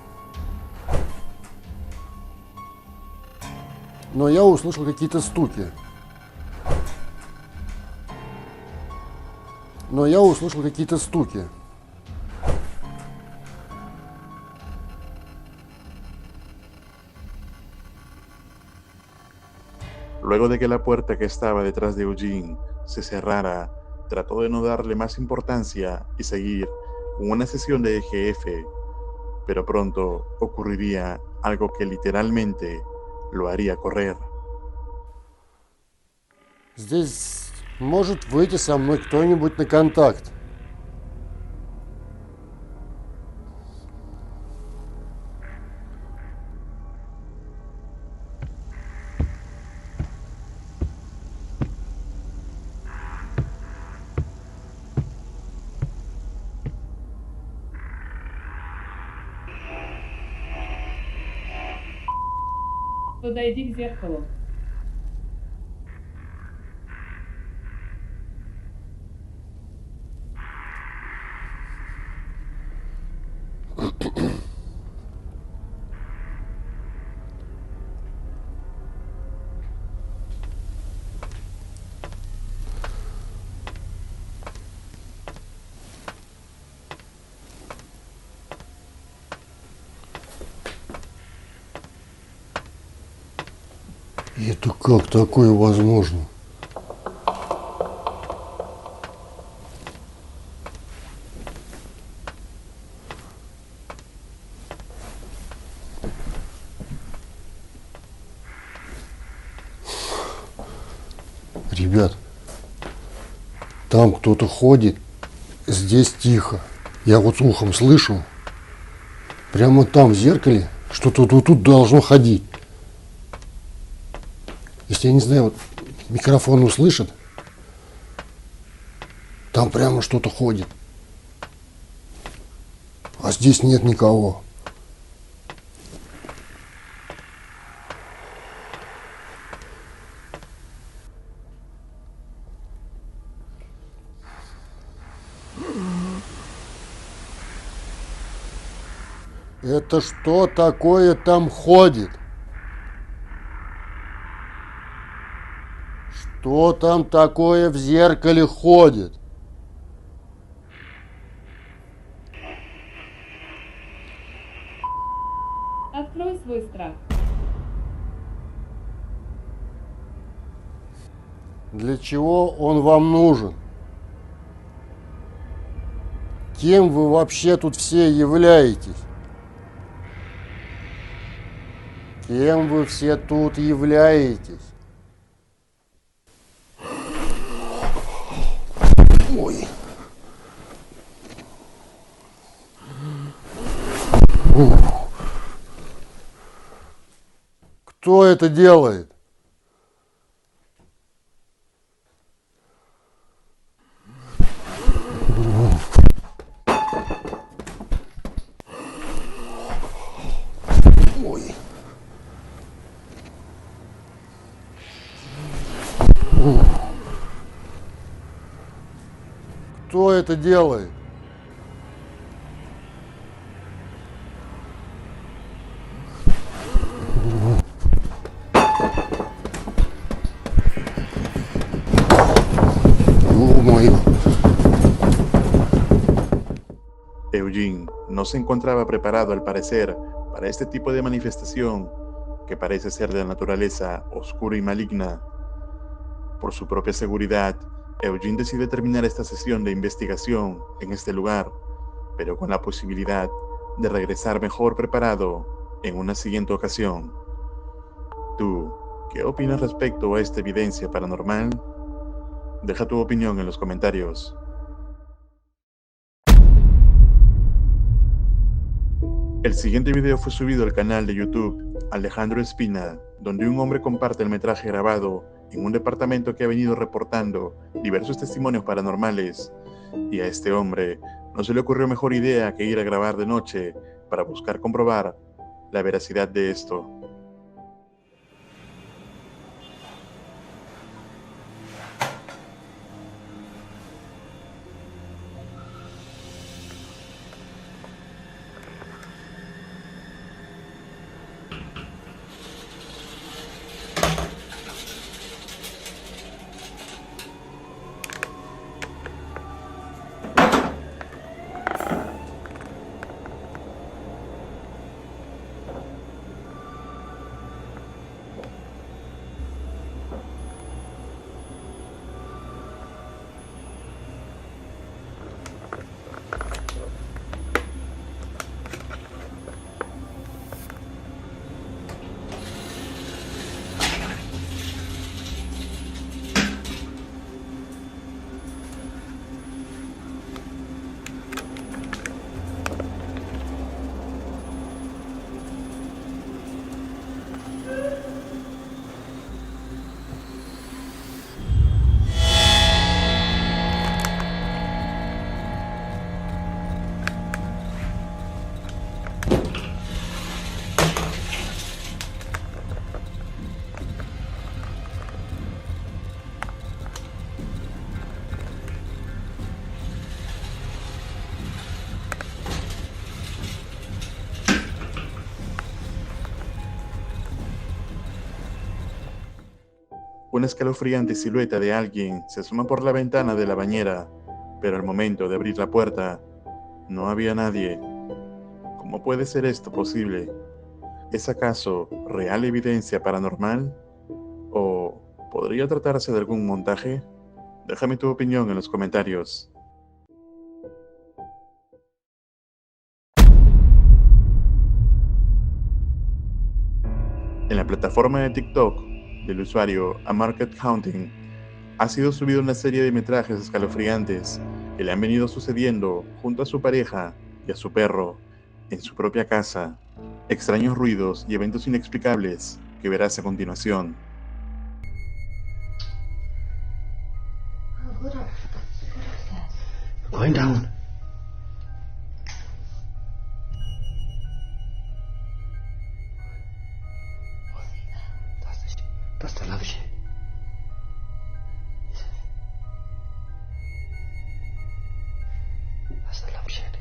Luego de que la puerta que estaba detrás de Eugene se cerrara, trató de no darle más importancia y seguir con una sesión de EGF, pero pronto ocurriría algo que literalmente lo haría correr.
Здесь может выйти со мной кто-нибудь на контакт.
Подойди к зеркалу.
Это как такое возможно? Ребят, там кто-то ходит, здесь тихо. Я вот ухом слышу, прямо там в зеркале что-то вот тут должно ходить. Если, я не знаю, вот микрофон услышит, там прямо что-то ходит. А здесь нет никого. Это что такое там ходит? Что там такое в зеркале ходит?
Открой свой страх.
Для чего он вам нужен? Кем вы вообще тут все являетесь? Кем вы все тут являетесь? Ой. Кто это делает? Ой. Кто это делает?
Eugene no se encontraba preparado al parecer para este tipo de manifestación que parece ser de naturaleza oscura y maligna. Por su propia seguridad, Eugene decide terminar esta sesión de investigación en este lugar, pero con la posibilidad de regresar mejor preparado en una siguiente ocasión. ¿Tú qué opinas respecto a esta evidencia paranormal? Deja tu opinión en los comentarios. El siguiente video fue subido al canal de YouTube Alejandro Espina, donde un hombre comparte el metraje grabado en un departamento que ha venido reportando diversos testimonios paranormales, y a este hombre no se le ocurrió mejor idea que ir a grabar de noche para buscar comprobar la veracidad de esto. Una escalofriante silueta de alguien se asoma por la ventana de la bañera, pero al momento de abrir la puerta, no había nadie. ¿Cómo puede ser esto posible? ¿Es acaso real evidencia paranormal? ¿O podría tratarse de algún montaje? Déjame tu opinión en los comentarios. En la plataforma de TikTok del usuario A Market Counting Ha sido subido una serie de metrajes escalofriantes que le han venido sucediendo junto a su pareja y a su perro en su propia casa. Extraños ruidos y eventos inexplicables que verás a continuación.
Going down. That's the love shit. That's the love shit.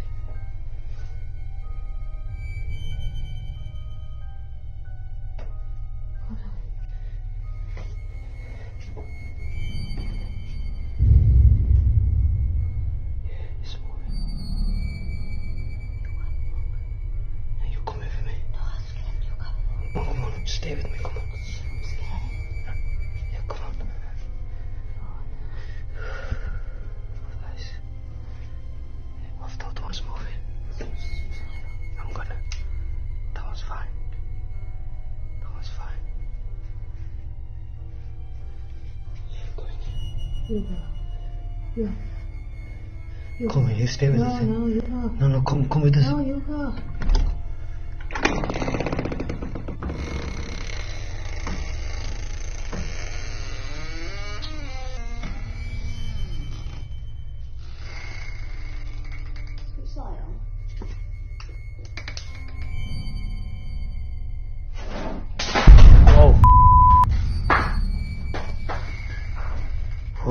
It's moving. Are you coming for me? No, I'm scared. You come. Come on, stay with me. Come on. I'm scared. Yeah, come on. Nice. I thought one's moving. I'm gonna. That was fine. That was fine.
You go. You. You
Come here, you stay with us.
No, you go.
No, come with us.
No, you go.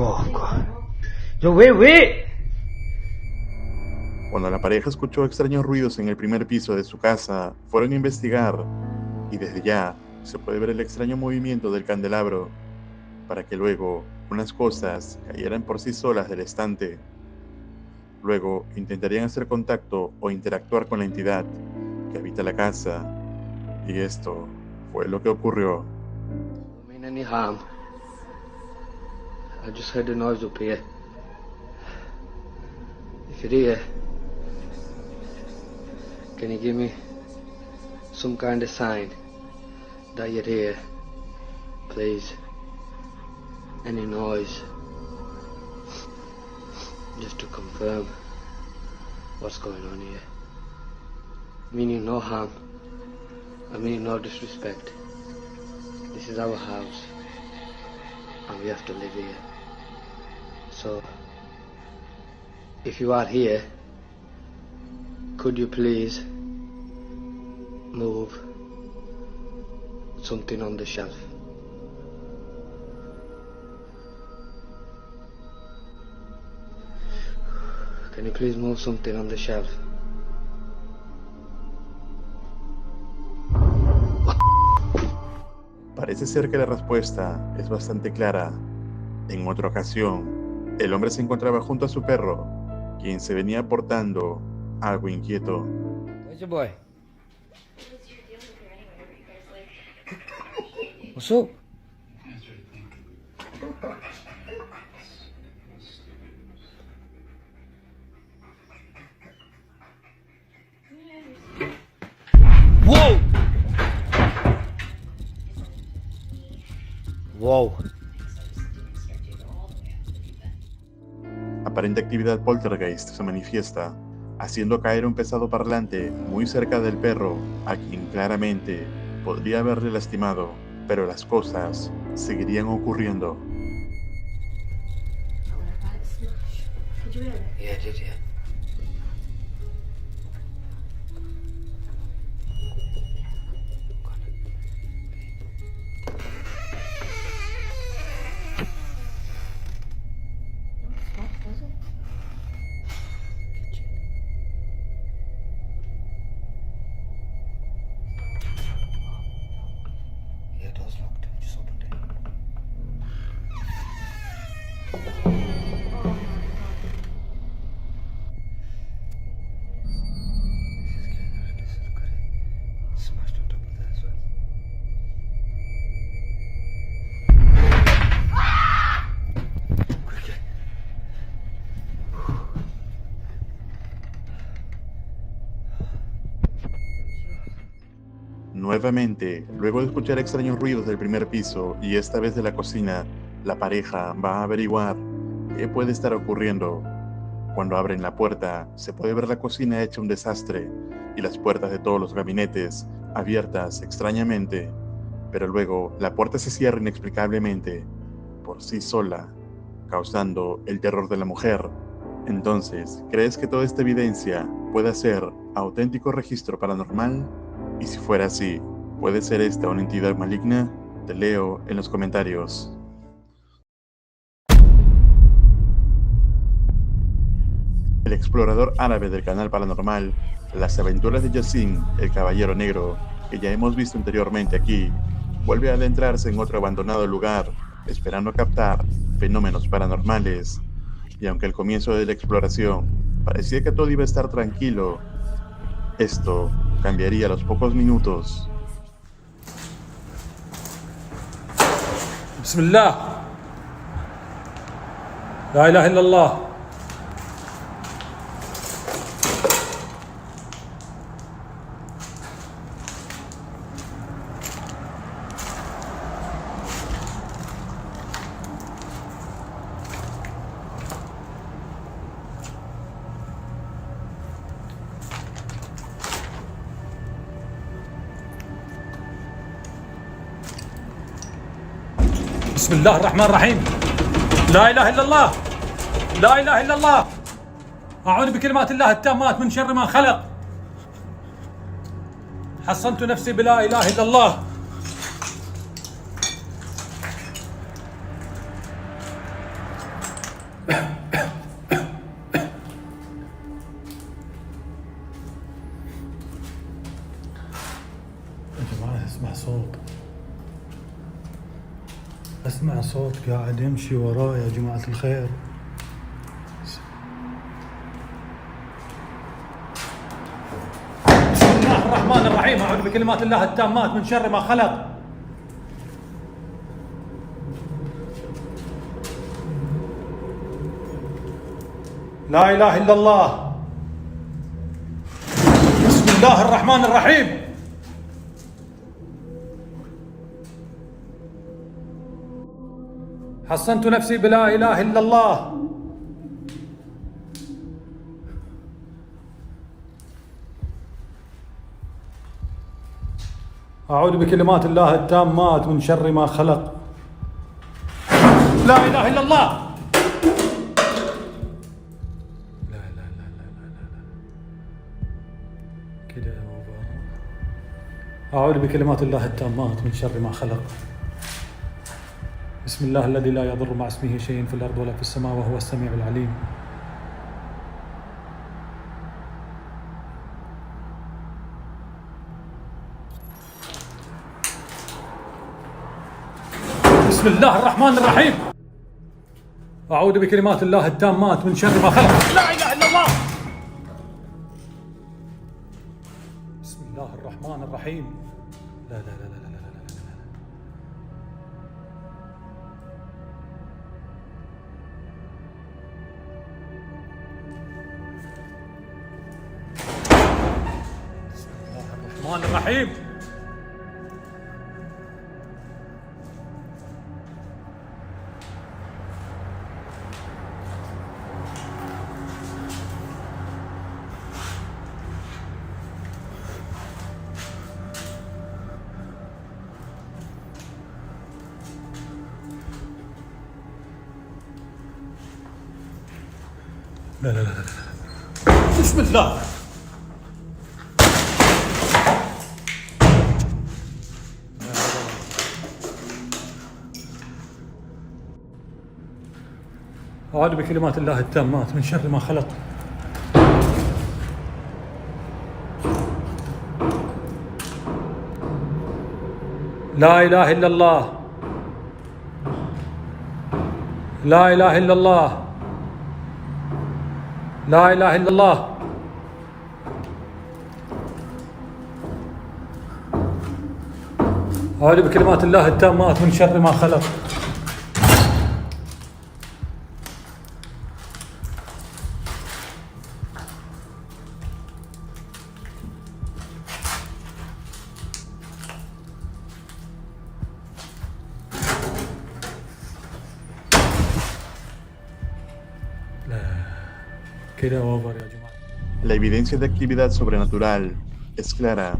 Oh, God. Yo, wait!
Cuando la pareja escuchó extraños ruidos en el primer piso de su casa, fueron a investigar y desde ya se puede ver el extraño movimiento del candelabro para que luego unas cosas cayeran por sí solas del estante. Luego intentarían hacer contacto o interactuar con la entidad que habita la casa y esto fue lo que ocurrió.
Don't mean any harm. I just heard a noise up here. If you're here, can you give me some kind of sign that you're here, please? Any noise, just to confirm what's going on here. Meaning no harm, I mean no disrespect. This is our house, and we have to live here. So, if you are here, could you please move something on the shelf? Can you please move something on the shelf?
Parece ser que la respuesta es bastante clara. En otra ocasión, el hombre se encontraba junto a su perro, quien se venía portando algo inquieto.
Where's your boy? What's up? Whoa! Wow.
Aparente actividad poltergeist se manifiesta, haciendo caer un pesado parlante muy cerca del perro, a quien claramente podría haberle lastimado, pero las cosas seguirían ocurriendo.
Yeah, I did, yeah. Yeah, it does look, dude. Just opened it. This is good. Smashed on top of that as well. Quick.
Nuevamente, luego de escuchar extraños ruidos del primer piso y esta vez de la cocina, La pareja va a averiguar qué puede estar ocurriendo. Cuando abren la puerta, se puede ver la cocina hecha un desastre y las puertas de todos los gabinetes abiertas extrañamente, pero luego la puerta se cierra inexplicablemente por sí sola, causando el terror de la mujer. Entonces, ¿crees que toda esta evidencia puede ser auténtico registro paranormal? Y si fuera así, ¿puede ser esta una entidad maligna? Te leo en los comentarios. El explorador árabe del canal Paranormal, Las Aventuras de Yassin, el Caballero Negro, que ya hemos visto anteriormente aquí, vuelve a adentrarse en otro abandonado lugar, esperando captar fenómenos paranormales. Y aunque al comienzo de la exploración parecía que todo iba a estar tranquilo, esto cambiaría a los pocos minutos.
Bismillah. La ilaha illallah. بسم الله الرحمن الرحيم. لا إله إلا الله. لا إله إلا الله. أعوذ بكلمات الله التامات من شر ما خلق. حصنت نفسي بلا إله إلا الله. يا جماعة اسمع صوت قاعد يمشي وراي يا جماعة الخير. بسم الله الرحمن الرحيم. أعوذ بكلمات الله التامات من شر ما خلق. لا إله إلا الله. بسم الله الرحمن الرحيم. حصنت نفسي بلا إله إلا الله. أعوذ بكلمات الله التامات من شر ما خلق. لا إله إلا الله. لا لا لا لا لا لا كده يا بابا. أعوذ بكلمات الله التامات من شر ما خلق. بسم الله الذي لا يضر مع اسمه شيء في الأرض ولا في السماء وهو السميع العليم. بسم الله الرحمن الرحيم. أعوذ بكلمات الله التامات من شر ما خلق. لا إله إلا الله. بسم الله الرحمن الرحيم. لا لا لا لا لا لا لا. بسم الله الرحمن الرحيم. لا لا لا لا. بسم الله. أعوذ بكلمات الله التامات من شر ما خلق. لا إله إلا الله. لا إله إلا الله. لا إله إلا الله. أعوذ بكلمات الله التامات من شر ما خلق. كده اوفر يا جماعه.
La evidencia de actividad sobrenatural es clara,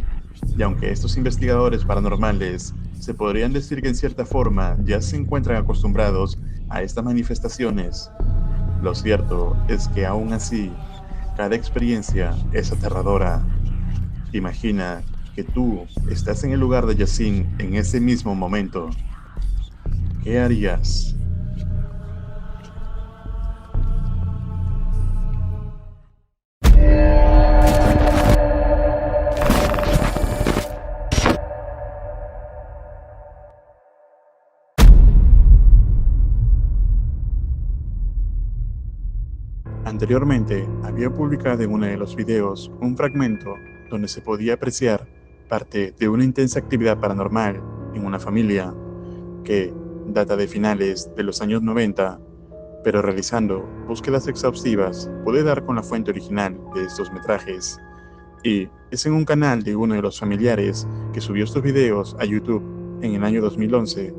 y aunque estos investigadores paranormales se podrían decir que en cierta forma ya se encuentran acostumbrados a estas manifestaciones, lo cierto es que aún así, cada experiencia es aterradora. Imagina que tú estás en el lugar de Yasin en ese mismo momento. ¿Qué harías? Anteriormente, había publicado en uno de los videos un fragmento donde se podía apreciar parte de una intensa actividad paranormal en una familia que data de finales de los años 90, pero realizando búsquedas exhaustivas pude dar con la fuente original de estos metrajes, y es en un canal de uno de los familiares que subió estos videos a YouTube en el año 2011.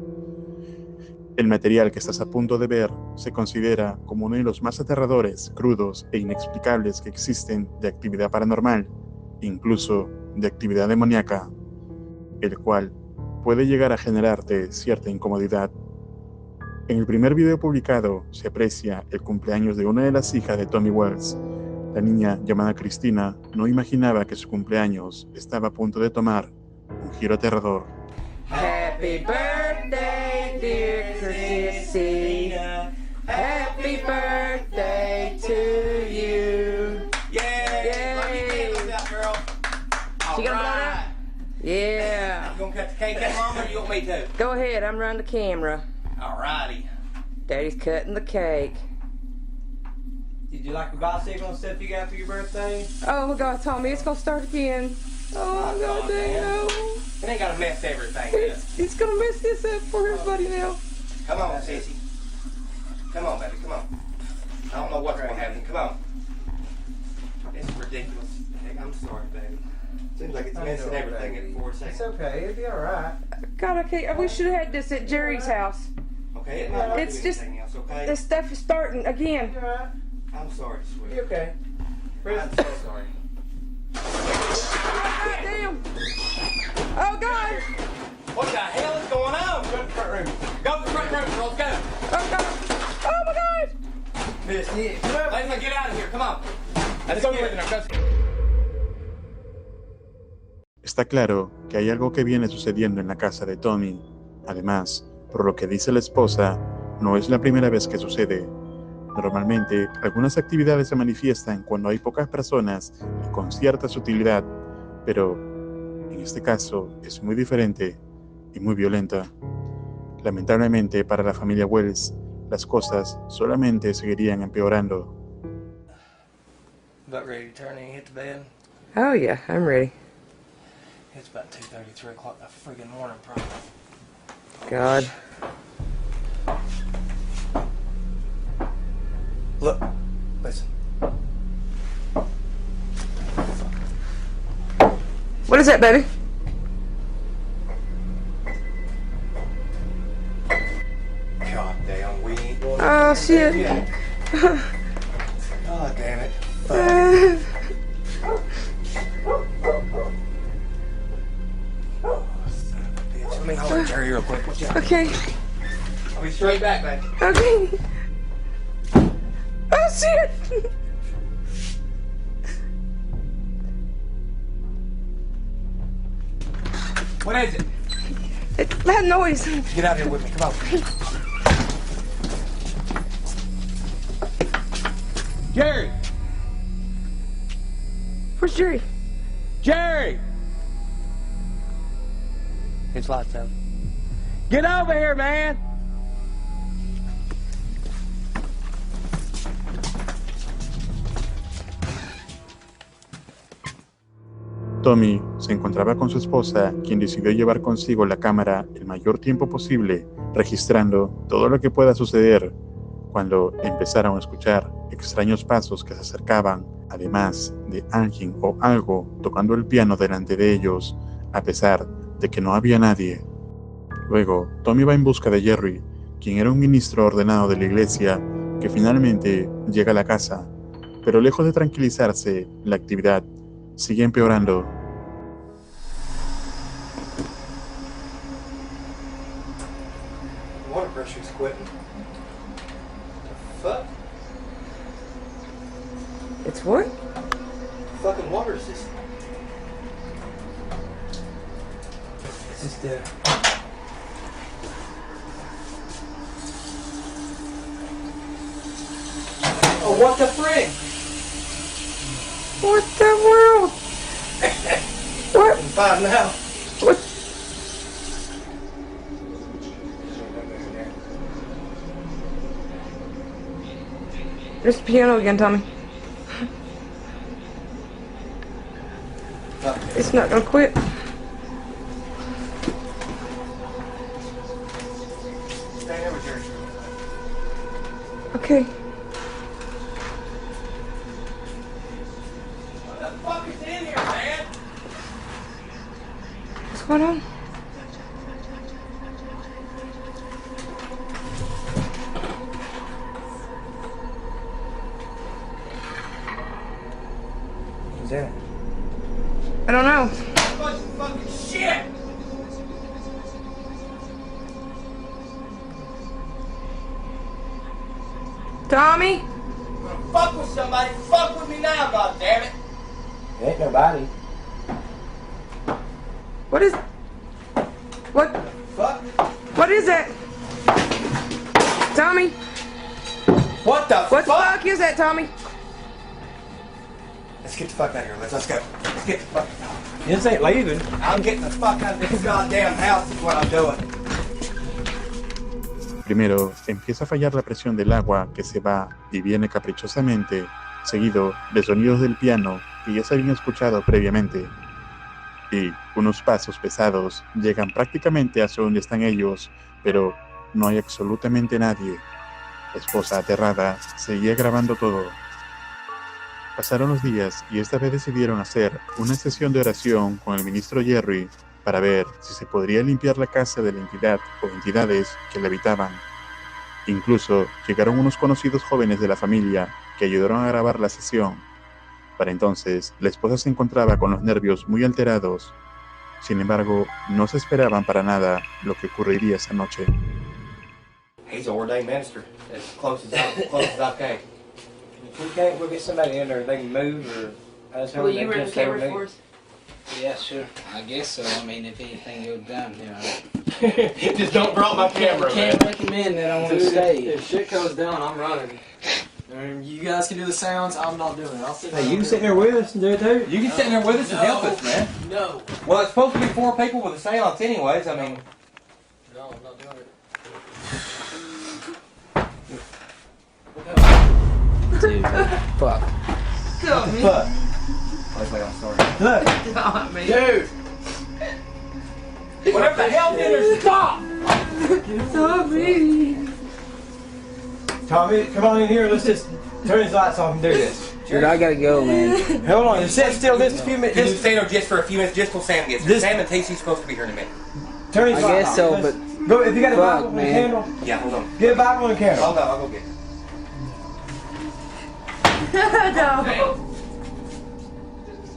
El material que estás a punto de ver se considera como uno de los más aterradores, crudos e inexplicables que existen de actividad paranormal, incluso de actividad demoníaca, el cual puede llegar a generarte cierta incomodidad. En el primer video publicado se aprecia el cumpleaños de una de las hijas de Tommy Wells. La niña, llamada Cristina, no imaginaba que su cumpleaños estaba a punto de tomar un giro aterrador.
Happy birthday, dear Chrissy. Happy birthday to you. Yay!
Girl.
She gonna blow it out? Yeah.
You gonna cut the cake out, Mom, or you want me to?
Go ahead, I'm running the camera.
Alrighty.
Daddy's cutting the cake.
Did you like the bicycle and stuff you got for your birthday?
Oh my God, Tommy, it's gonna start again. Oh my God, Dano.
It ain't gotta mess everything up.
It's gonna mess this up for everybody now.
Come on, sissy. Come on, baby, come on. I don't know what's gonna happen. Come on. This is ridiculous. I'm sorry, baby. Seems like it's messing everything at 4 seconds.
It's okay, it'll be alright. God, I can't. We should have had this at Jerry's house.
Okay, it might not
It's
do
just
anything else, okay?
this stuff is starting again.
I'm sorry, sweetie.
You okay?
I'm so sorry.
God damn! Oh God!
What the hell is going on? Go to the front room. Go to the front room, girls. Go.
Oh God! Oh my God!
Miss, let's get out of here. Come on. Let's go with it.
Está claro que hay algo que viene sucediendo en la casa de Tommy. Además, por lo que dice la esposa, no es la primera vez que sucede. Normalmente, algunas actividades se manifiestan cuando hay pocas personas y con cierta sutilidad, pero en este caso es muy diferente y muy violenta. Lamentablemente para la familia Wells, las cosas solamente seguirían empeorando.
About ready to turn in and hit the bed?
Oh yeah, I'm ready.
It's about 2:30, 3 o'clock in the friggin' morning, probably.
God.
Look, listen.
What is that, baby?
God damn, we ain't going
Oh shit.
God damn it. Let me hold Jerry real quick. Watch out.
Okay.
I'll be straight back, baby.
Okay. Oh shit.
What is it?
That noise.
Get out here with me. Come on. Jerry!
Where's Jerry?
Jerry! It's lights out. Get over here, man!
Tommy se encontraba con su esposa, quien decidió llevar consigo la cámara el mayor tiempo posible, registrando todo lo que pueda suceder, cuando empezaron a escuchar extraños pasos que se acercaban, además de alguien o algo tocando el piano delante de ellos, a pesar de que no había nadie. Luego, Tommy va en busca de Jerry, quien era un ministro ordenado de la iglesia, que finalmente llega a la casa, pero lejos de tranquilizarse, la actividad sigue empeorando.
Water pressure's quitting. The fuck?
It's what?
Fucking water is just. It's just Oh, what the frick?
What the world? What?
I'm fine now.
What? There's the piano again, Tommy. It's not gonna quit.
Stay there with Jerry.
Okay.
What the fuck is in here, man?
What's going on?
What's that?
I don't know.
Bunch of fucking shit!
Tommy?
Fuck with somebody, fuck with me now, goddammit!
Ain't nobody.
What is... What?
Fuck?
What is that? Tommy?
What the
What the
fuck?
fuck is that, Tommy?
Let's get the fuck out of here, let's go. Let's get the fuck out.
This ain't leaving.
I'm getting the fuck out of this goddamn house is what I'm doing.
Primero, empieza a fallar la presión del agua que se va y viene caprichosamente, seguido de sonidos del piano que ya se habían escuchado previamente. Y unos pasos pesados llegan prácticamente hacia donde están ellos, pero no hay absolutamente nadie. La esposa aterrada seguía grabando todo. Pasaron los días y esta vez decidieron hacer una sesión de oración con el ministro Jerry para ver si se podría limpiar la casa de la entidad o entidades que la habitaban. Incluso llegaron unos conocidos jóvenes de la familia que ayudaron a grabar la sesión. Para entonces, la esposa se encontraba con los nervios muy alterados. Sin embargo, no se esperaban para nada lo que ocurriría esa noche.
He's an ordained minister, as close as I can.
If we can't, we'll get somebody in there. They can move or.
Will you run the camera for us?
Yeah, sure. I guess so. I mean, if anything goes down here,
Just don't drop my camera, man.
can't recommend that I want to stay.
If shit goes down, I'm running. You guys can do the sounds, I'm not doing it. I'll sit
Hey, you can sit there with us and do it too.
You can sit in there with us and help us, man.
No.
Well, it's supposed to be 4 people with a seance anyways, I mean.
No, I'm not doing it.
Dude, fuck.
Tommy.
Fuck. Leslie, I'm sorry.
Look,
Tommy.
dude.
Whatever the hell did her stop!
Tommy.
Tommy, come on in here. Let's just turn his lights off and do this.
Dude, I gotta go, man.
Hold on, just sit still just a few minutes.
Just stay there just for a few minutes, just till Sam gets here.
This-
Sam and Casey's supposed to be here in a minute.
Turn his
I
lights
guess
off.
so,
Let's-
but
Go, if you got a
fuck,
Bible and a
man.
candle,
Yeah, hold on.
get a Bible and a candle.
I'll go get it.
No.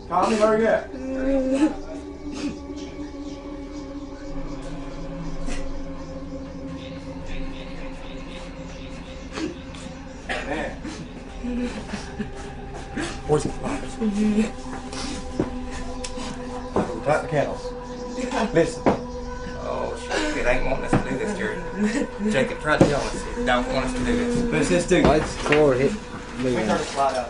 Tommy, hurry up. Man.
Where's the flowers?
Light the candles. Listen.
Oh, shit. It ain't wanting us to do this, Jerry. Jacob tried to tell us it don't want us to do this.
Let's just do
lights forward. Hit.
Let me turn this light out.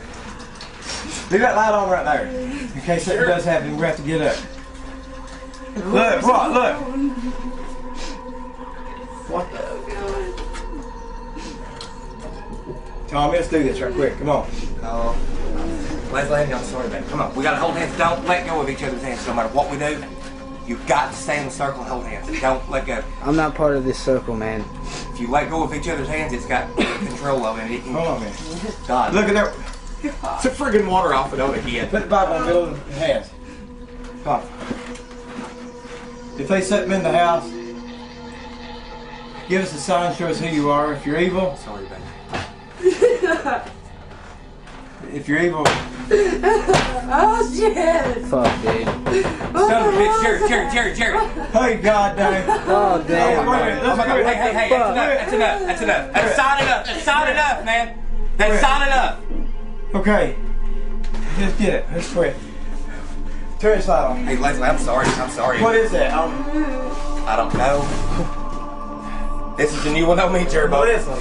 Leave that light on right there. In case something does happen, we have to get up. Look, what? Look.
What the?
Tommy, let's do this right quick. Come on.
Oh. Leslie, I'm sorry, baby. Come on. We gotta hold hands. Don't let go of each other's hands no matter what we do. You've got to stay in the circle and hold hands. Don't let go.
I'm not part of this circle, man.
If you let go of each other's hands, it's got control of it. It can,
Hold on, man.
God.
Look at that.
It's a friggin' water off it on again.
Put the Bible in the middle of the hands. Come on. If they set them in the house, give us a sign, show us who you are. If you're evil,
Sorry, baby.
if you're able.
Oh shit!
Fuck, dude.
Son of a bitch, Jerry.
Hey, God dang.
Oh, damn.
Oh my God, hey, that's enough. That's not enough, man. That's not enough.
Okay. Just get it. Let's quit. Turn this light on.
Hey, Leslie, I'm sorry.
What is that?
I don't know. This is a new one on me, Jerbo.
What is it?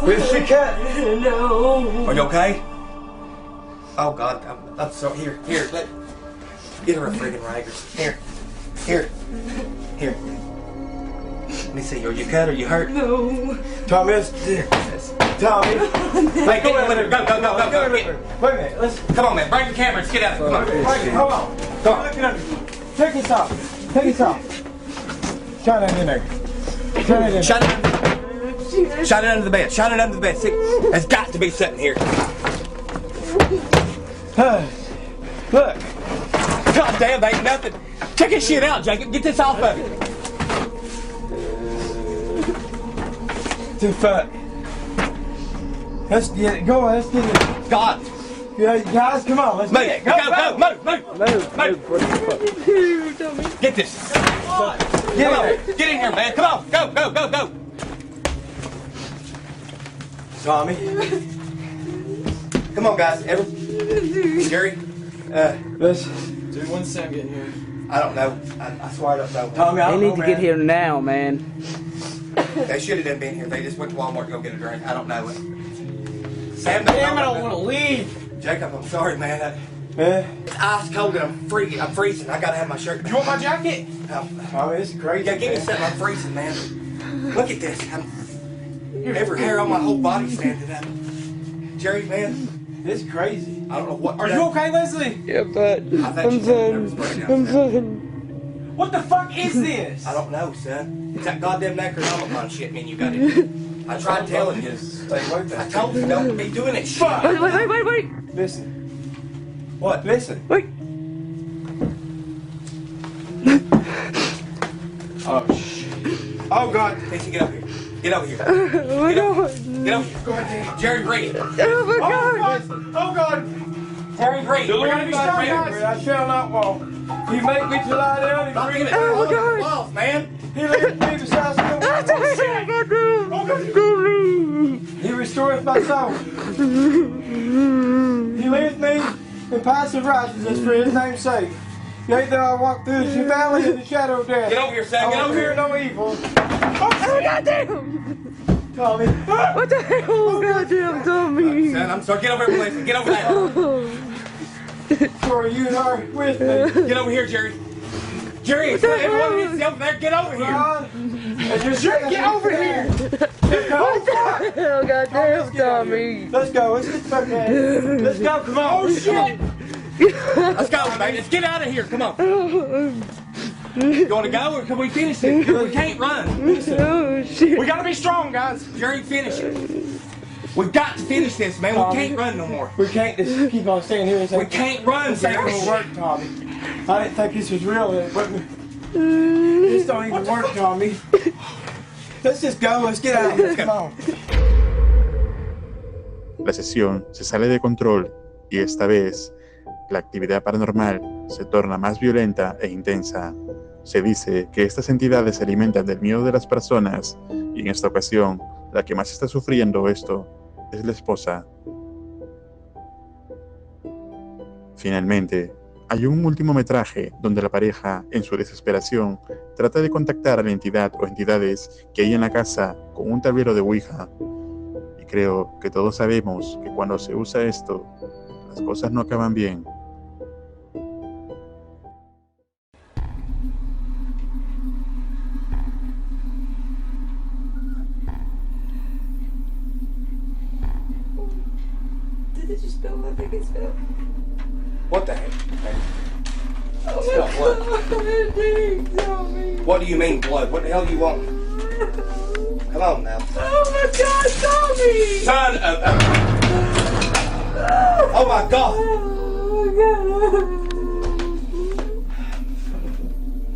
Where's she cut?
No.
Are you okay? Oh God, I'm sorry. Here, get her a friggin' Ragers. Here. Let me see. Are you cut? Are you hurt?
No.
Tommy, Tommy.
Hey, go with her. Go.
Wait a minute. Let's.
Come on, man. Bring the camera. Let's get out. Come on.
Hold on.
Come on.
Look at him. Take this off. Shine it in there.
Shine it under the bed. See, it's got to be sitting here.
Look.
God damn, ain't nothing. Check this shit out, Jacob. Get this off of it.
Too fat. Let's get it. Go on. Let's get it.
God.
Yeah, guys, come on. Let's get it. Go.
Move. Get this. Get in here, man. Come on. Go.
Tommy.
Come on, guys. Jerry.
Let's do 1 second here.
I don't know. I swear I don't know.
Tommy, I
They
don't
need
know,
to
man.
get here now, man.
They should have done been here. They just went to Walmart to go get a drink. I don't know it. Sam,
Damn, I don't want to leave.
Jacob, I'm sorry, man.
Yeah.
It's ice cold and I'm freezing. I gotta have my shirt.
You want my jacket? Tommy, this is crazy.
Yeah, give me something. I'm freezing, man. Look at this. Every hair on my whole body standing up. Jerry, man.
This is crazy.
I don't know what.
Are you okay, Leslie?
Yeah, but
I thought you said nervous breakdown.
fine.
What the fuck is this?
I don't know, son. It's that goddamn Necronomicon shit, man. You got it. I tried telling you. I told you don't be doing it. Shit.
Wait.
Listen.
What?
Listen.
Wait.
Oh shit. Oh God.
Casey, get over here. Get over here.
Oh my God.
Get over here. Go ahead. Jerry Reed.
Oh my God.
Oh God.
Terry Reed.
We're gonna be strong, guys. I shall not walk. He make me to lie down and bring it
Oh my
down.
God.
Walls, man.
He lifts me beside the He restoreth my soul. He leadeth me in paths of righteousness for his name's sake. Yea, though I walk through the valley of the shadow of death,
Get over here, son.
I
Get
will
over
fear
here.
no evil.
Oh goddamn.
Tommy.
What the hell? Oh goddamn, Tommy.
Son, I'm sorry. Get over here, please. Get over there.
Sorry, you are with me.
Get over here, Jerry. Jerry, everyone needs to over there. Get over here.
God. Jerry, get over here.
What the hell? Goddamn, Tommy.
Let's go. Let's get the fuck out of here. Let's go. Come on.
Oh, shit. Let's go, baby. Let's get out of here. Come on. You want to go or can we finish it? We can't run.
Oh shit.
We gotta be strong, guys.
Jerry, finish it. We've got to finish this, man. We can't run no more.
We can't just keep on staying here and say
We can't run,
this ain't
Jerry.
gonna work, Tommy. I didn't think this was real. This don't even work, Tommy. Let's just go. Let's get out of here. Come on.
La sesión se sale de control y esta vez la actividad paranormal se torna más violenta e intensa. Se dice que estas entidades se alimentan del miedo de las personas y en esta ocasión la que más está sufriendo esto es la esposa. Finalmente, hay un último metraje donde la pareja, en su desesperación, trata de contactar a la entidad o entidades que hay en la casa con un tablero de Ouija. Y creo que todos sabemos que cuando se usa esto, las cosas no acaban bien.
Did it just spill my biggest spill?
What the heck?
Oh
Spill
my
what?
God, it did, Tommy.
What do you mean blood? What the hell do you want? Come on now.
Oh my God, Tommy!
Son of a... Oh my God!
Oh my God.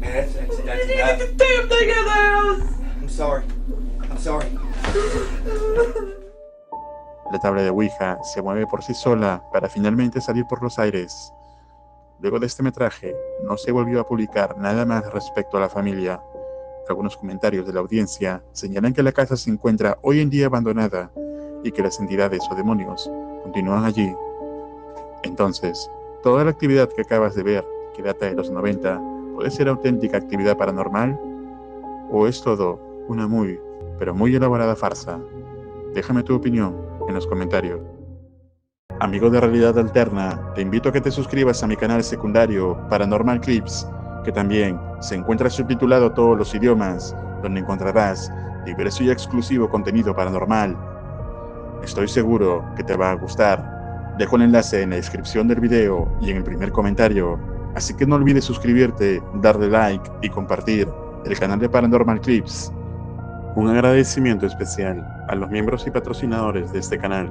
Man, that's
You need to get the damn thing out of the house!
I'm sorry. I'm sorry.
La tabla de Ouija se mueve por sí sola para finalmente salir por los aires. Luego de este metraje, no se volvió a publicar nada más respecto a la familia. Algunos comentarios de la audiencia señalan que la casa se encuentra hoy en día abandonada y que las entidades o demonios continúan allí. Entonces, toda la actividad que acabas de ver, que data de los 90, ¿puede ser auténtica actividad paranormal? ¿O es todo una muy, pero muy elaborada farsa? Déjame tu opinión en los comentarios. Amigo de Realidad Alterna, te invito a que te suscribas a mi canal secundario Paranormal Clips, que también se encuentra subtitulado a todos los idiomas, donde encontrarás diverso y exclusivo contenido paranormal. Estoy seguro que te va a gustar. Dejo el enlace en la descripción del video y en el primer comentario, así que no olvides suscribirte, darle like y compartir el canal de Paranormal Clips. Un agradecimiento especial a los miembros y patrocinadores de este canal.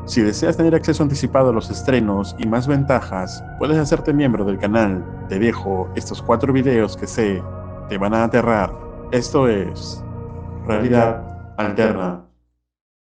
Si deseas tener acceso anticipado a los estrenos y más ventajas, puedes hacerte miembro del canal. Te dejo estos 4 videos que sé te van a aterrar. Esto es Realidad Alterna.